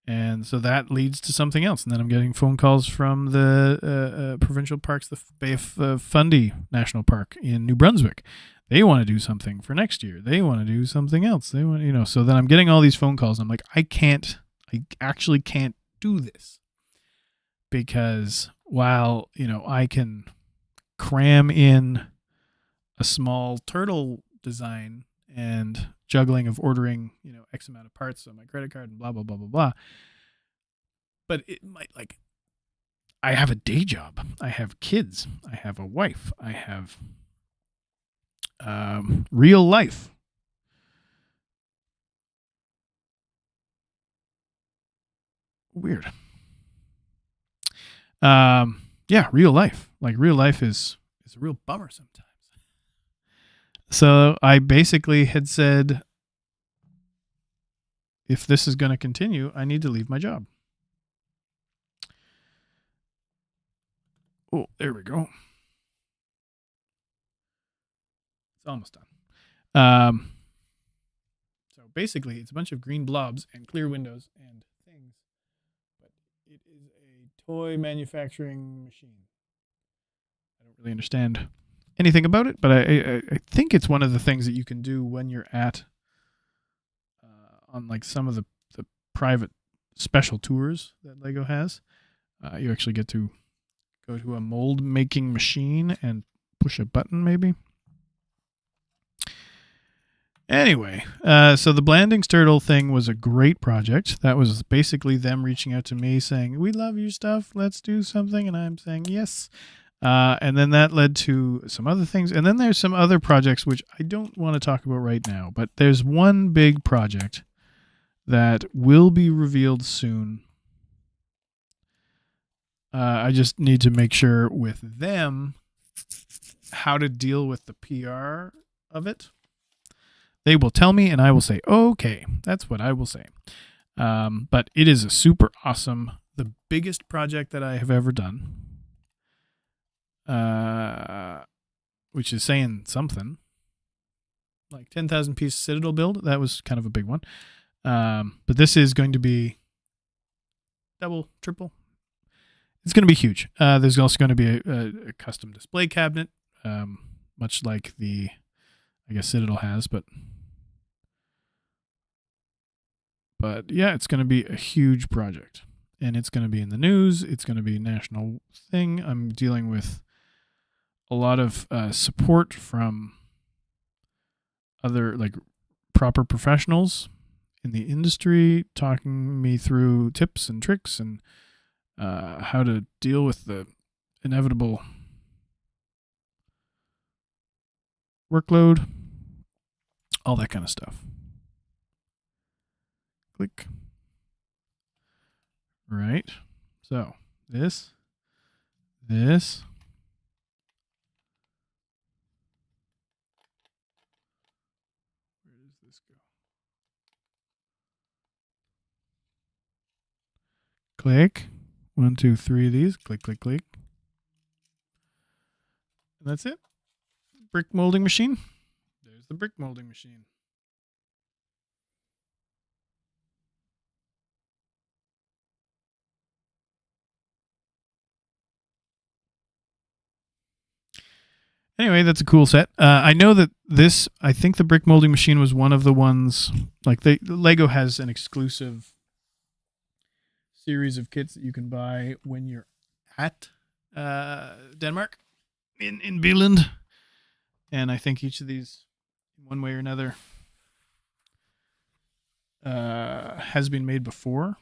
And so that leads to something else. And then I'm getting phone calls from the provincial parks, the Bay of Fundy National Park in New Brunswick. They want to do something for next year. They want to do something else. They want, so then I'm getting all these phone calls. I'm like, I actually can't do this, because while, I can cram in a small turtle design and juggling of ordering, X amount of parts on my credit card and blah, blah, blah, blah, blah. But it might, like, I have a day job. I have kids. I have a wife. I have real life. Weird. Yeah, real life. Like, real life is a real bummer sometimes. So I basically had said, if this is going to continue, I need to leave my job. Oh, there we go. It's almost done. So basically, it's a bunch of green blobs and clear windows and things, but it is a toy manufacturing machine. I don't really understand anything about it, but I think it's one of the things that you can do when you're at on like some of the private special tours that Lego has. You actually get to go to a mold making machine and push a button, maybe. Anyway, so the Blandings Turtle thing was a great project. That was basically them reaching out to me saying, we love your stuff, let's do something. And I'm saying yes. And then that led to some other things. And then there's some other projects which I don't want to talk about right now. But there's one big project that will be revealed soon. I just need to make sure with them how to deal with the PR of it. They will tell me and I will say, okay, that's what I will say. But it is a super awesome, the biggest project that I have ever done. Which is saying something. Like 10,000 piece Citadel build. That was kind of a big one. But this is going to be double, triple. It's going to be huge. There's also going to be a custom display cabinet, much like I guess Citadel has, but yeah, it's going to be a huge project, and it's going to be in the news. It's going to be a national thing. I'm dealing with a lot of support from other like proper professionals in the industry, talking me through tips and tricks and how to deal with the inevitable workload, all that kind of stuff. Click. Right. So this. Where does this go? Click. 1, 2, 3 of these. Click, click, click. And that's it. Brick molding machine. There's the brick molding machine. Anyway, that's a cool set. I know that I think the brick molding machine was one of the ones, like Lego has an exclusive series of kits that you can buy when you're at Denmark in Billund. And I think each of these, in one way or another, has been made before.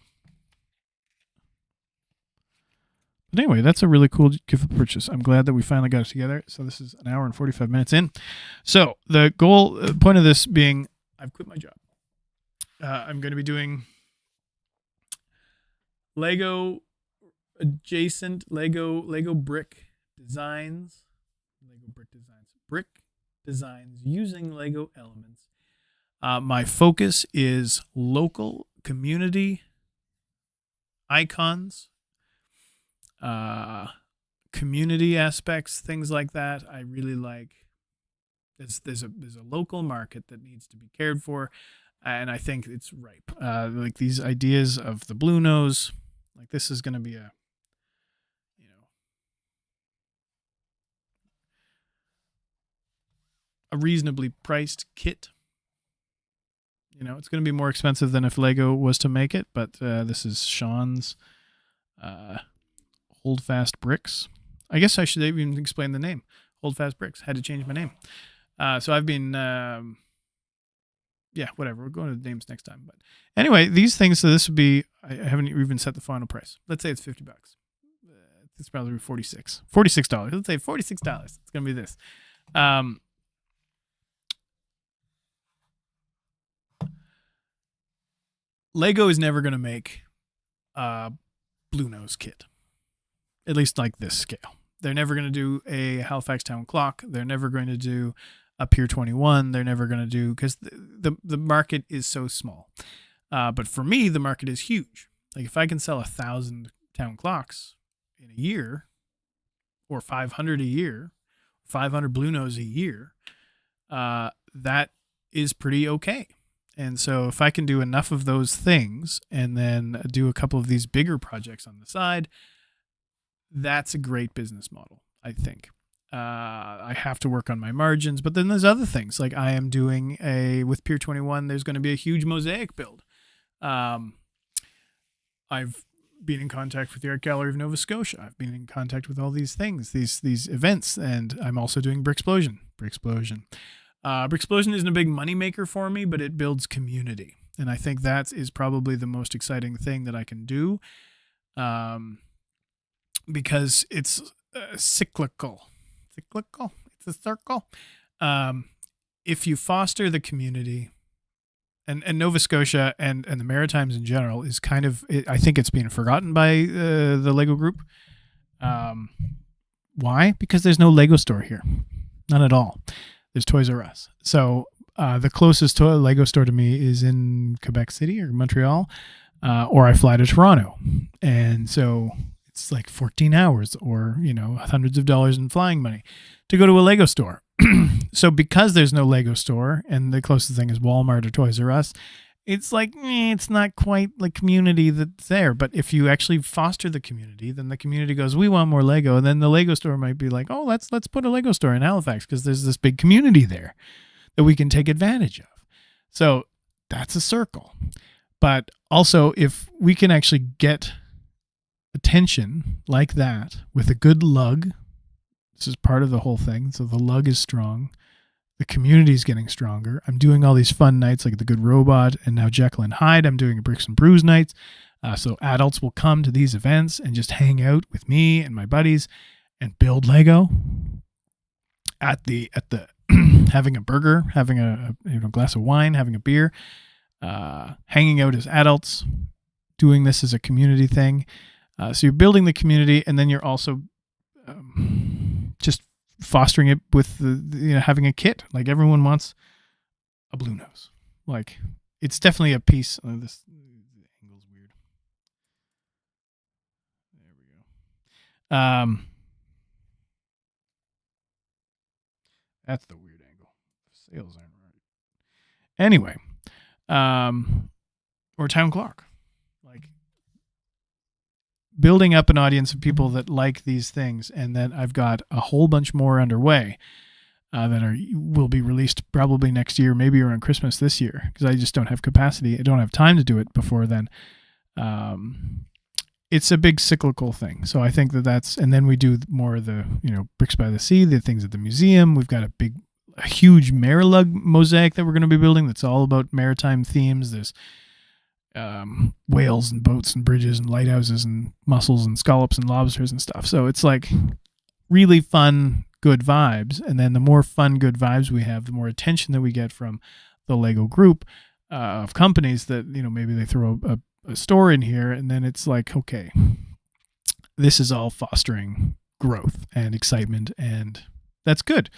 But anyway, that's a really cool gift purchase. I'm glad that we finally got it together. So this is an hour and 45 minutes in. So the point of this being, I've quit my job. I'm going to be doing Lego adjacent Lego brick designs, brick designs using Lego elements. My focus is local community icons, community aspects, things like that. I really like. There's a local market that needs to be cared for, and I think it's ripe. Like these ideas of the blue nose, like this is going to be a reasonably priced kit. It's going to be more expensive than if Lego was to make it, but this is Sean's Holdfast Bricks. I guess I should even explain the name. Holdfast Bricks. Had to change my name. So I've been yeah, whatever. We're going to the names next time. But anyway, these things. So this would be. I haven't even set the final price. Let's say it's $50. It's probably $46. $46. Let's say $46. It's gonna be this. Lego is never gonna make a Blue Nose kit, at least like this scale. They're never gonna do a Halifax Town Clock. They're never going to do a Pier 21. They're never going to do, because the market is so small. But for me, the market is huge. Like if I can sell 1,000 town clocks in a year, or 500 a year, 500 Blue Nose a year, that is pretty okay. And so if I can do enough of those things and then do a couple of these bigger projects on the side, that's a great business model, I think. I have to work on my margins, but then there's other things. Like I am doing with Pier 21, there's going to be a huge mosaic build. I've been in contact with the Art Gallery of Nova Scotia. I've been in contact with all these things, these events, and I'm also doing Bricksplosion. Bricksplosion isn't a big money maker for me, but it builds community. And I think that is probably the most exciting thing that I can do, because it's cyclical. It's a circle. If you foster the community, and Nova Scotia and the Maritimes in general is kind of, I think it's being forgotten by the Lego group. Why? Because there's no Lego store here. None at all. There's Toys R Us. So the closest Lego store to me is in Quebec City or Montreal, or I fly to Toronto. And so it's like 14 hours or, hundreds of dollars in flying money to go to a Lego store. So because there's no Lego store and the closest thing is Walmart or Toys R Us, it's like, it's not quite like community that's there. But if you actually foster the community, then the community goes, we want more Lego. And then the Lego store might be like, oh, let's put a Lego store in Halifax because there's this big community there that we can take advantage of. So that's a circle. But also, if we can actually get attention like that with a good lug, this is part of the whole thing. So the lug is strong. The community is getting stronger. I'm doing all these fun nights like the Good Robot and now Jekyll and Hyde. I'm doing a Bricks and Brews nights. So adults will come to these events and just hang out with me and my buddies and build Lego at the having a burger, having a glass of wine, having a beer, hanging out as adults, doing this as a community thing. So you're building the community, and then you're also just fostering it with having a kit. Like everyone wants a Blue Nose. Like it's definitely a piece. This angle's weird. There we go. That's the weird angle. The sails aren't right. Anyway, or Town Clock. Like building up an audience of people that like these things, and then I've got a whole bunch more underway that will be released probably next year, maybe around Christmas this year, because I just don't have capacity. I don't have time to do it before then. It's a big cyclical thing. So I think that's, and then we do more of the, Bricks by the Sea, the things at the museum. We've got a huge Marilug mosaic that we're going to be building that's all about maritime themes. There's whales and boats and bridges and lighthouses and mussels and scallops and lobsters and stuff. So it's like really fun, good vibes. And then the more fun, good vibes we have, the more attention that we get from the Lego group of companies that, maybe they throw a store in here, and then it's like, okay, this is all fostering growth and excitement, and that's good.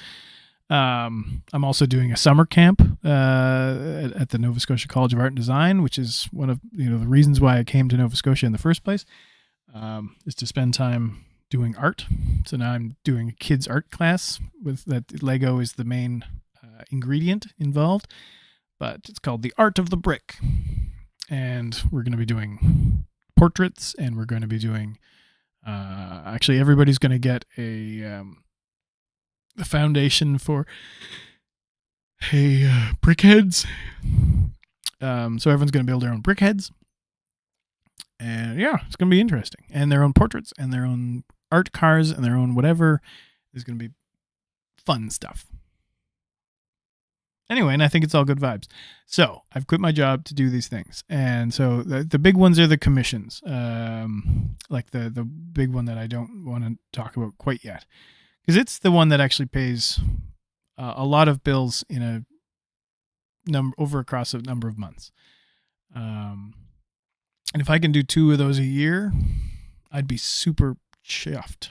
I'm also doing a summer camp at the Nova Scotia College of Art and Design, which is one of the reasons why I came to Nova Scotia in the first place, is to spend time doing art. So now I'm doing a kids art class with that. Lego is the main ingredient involved, but it's called The Art of the Brick. And we're going to be doing portraits, and we're going to be doing, actually everybody's going to get a foundation for brickheads. So everyone's going to build their own brickheads. And yeah, it's going to be interesting. And their own portraits and their own art cars and their own whatever is going to be fun stuff. Anyway, and I think it's all good vibes. So I've quit my job to do these things. And so the big ones are the commissions. Like the big one that I don't want to talk about quite yet. Because it's the one that actually pays a lot of bills in a across a number of months. And if I can do 2 of those a year, I'd be super chuffed.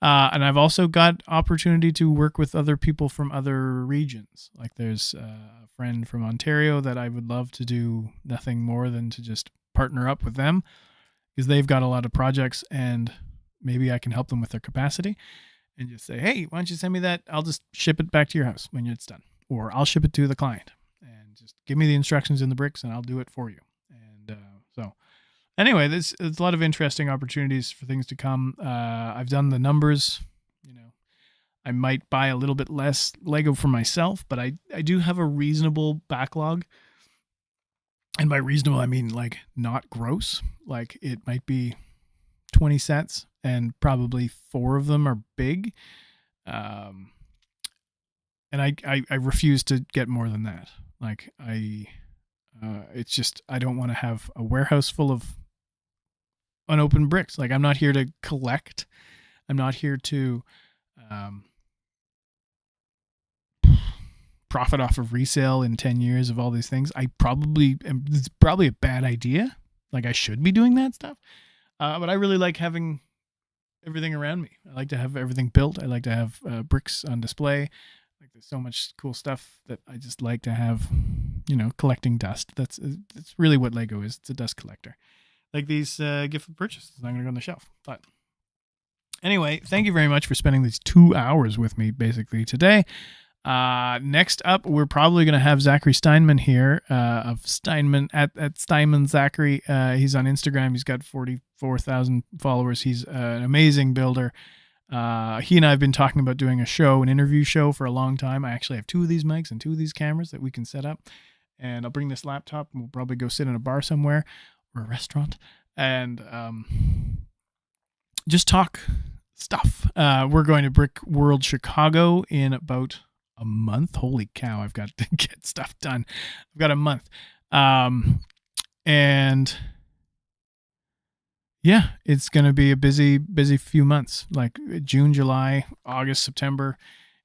And I've also got opportunity to work with other people from other regions. Like there's a friend from Ontario that I would love to do nothing more than to just partner up with them, because they've got a lot of projects and maybe I can help them with their capacity and just say, hey, why don't you send me that? I'll just ship it back to your house when it's done. Or I'll ship it to the client and just give me the instructions in the bricks and I'll do it for you. And so anyway, there's a lot of interesting opportunities for things to come. I've done the numbers. I might buy a little bit less Lego for myself, but I do have a reasonable backlog. And by reasonable, I mean like not gross. Like it might be 20 sets and probably 4 of them are big. And I refuse to get more than that. Like it's just, I don't want to have a warehouse full of unopened bricks. Like I'm not here to collect. I'm not here to profit off of resale in 10 years of all these things. It's probably a bad idea. Like I should be doing that stuff. But I really like having everything around me. I like to have everything built. I like to have bricks on display. Like there's so much cool stuff that I just like to have, collecting dust. That's really what Lego is. It's a dust collector. Like these gift of purchases. I'm going to go on the shelf. But anyway, thank you very much for spending these 2 hours with me basically today. Next up, we're probably going to have Zachary Steinman here, of Steinman at Steinman Zachary. He's on Instagram. He's got 44,000 followers. He's an amazing builder. He and I have been talking about doing an interview show for a long time. I actually have 2 of these mics and 2 of these cameras that we can set up, and I'll bring this laptop and we'll probably go sit in a bar somewhere or a restaurant and, just talk stuff. We're going to Brick World Chicago in about a month. Holy cow, I've got to get stuff done. I've got a month. And yeah, it's going to be a busy few months, like June, July, August, September.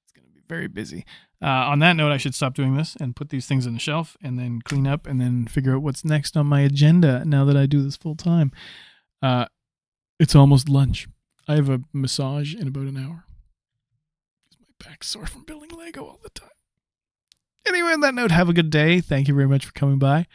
It's going to be very busy. On that note, I should stop doing this and put these things on the shelf and then clean up and then figure out what's next on my agenda now that I do this full time. It's almost lunch. I have a massage in about an hour. My back's sore from building Lego all the time. Anyway, on that note, have a good day. Thank you very much for coming by.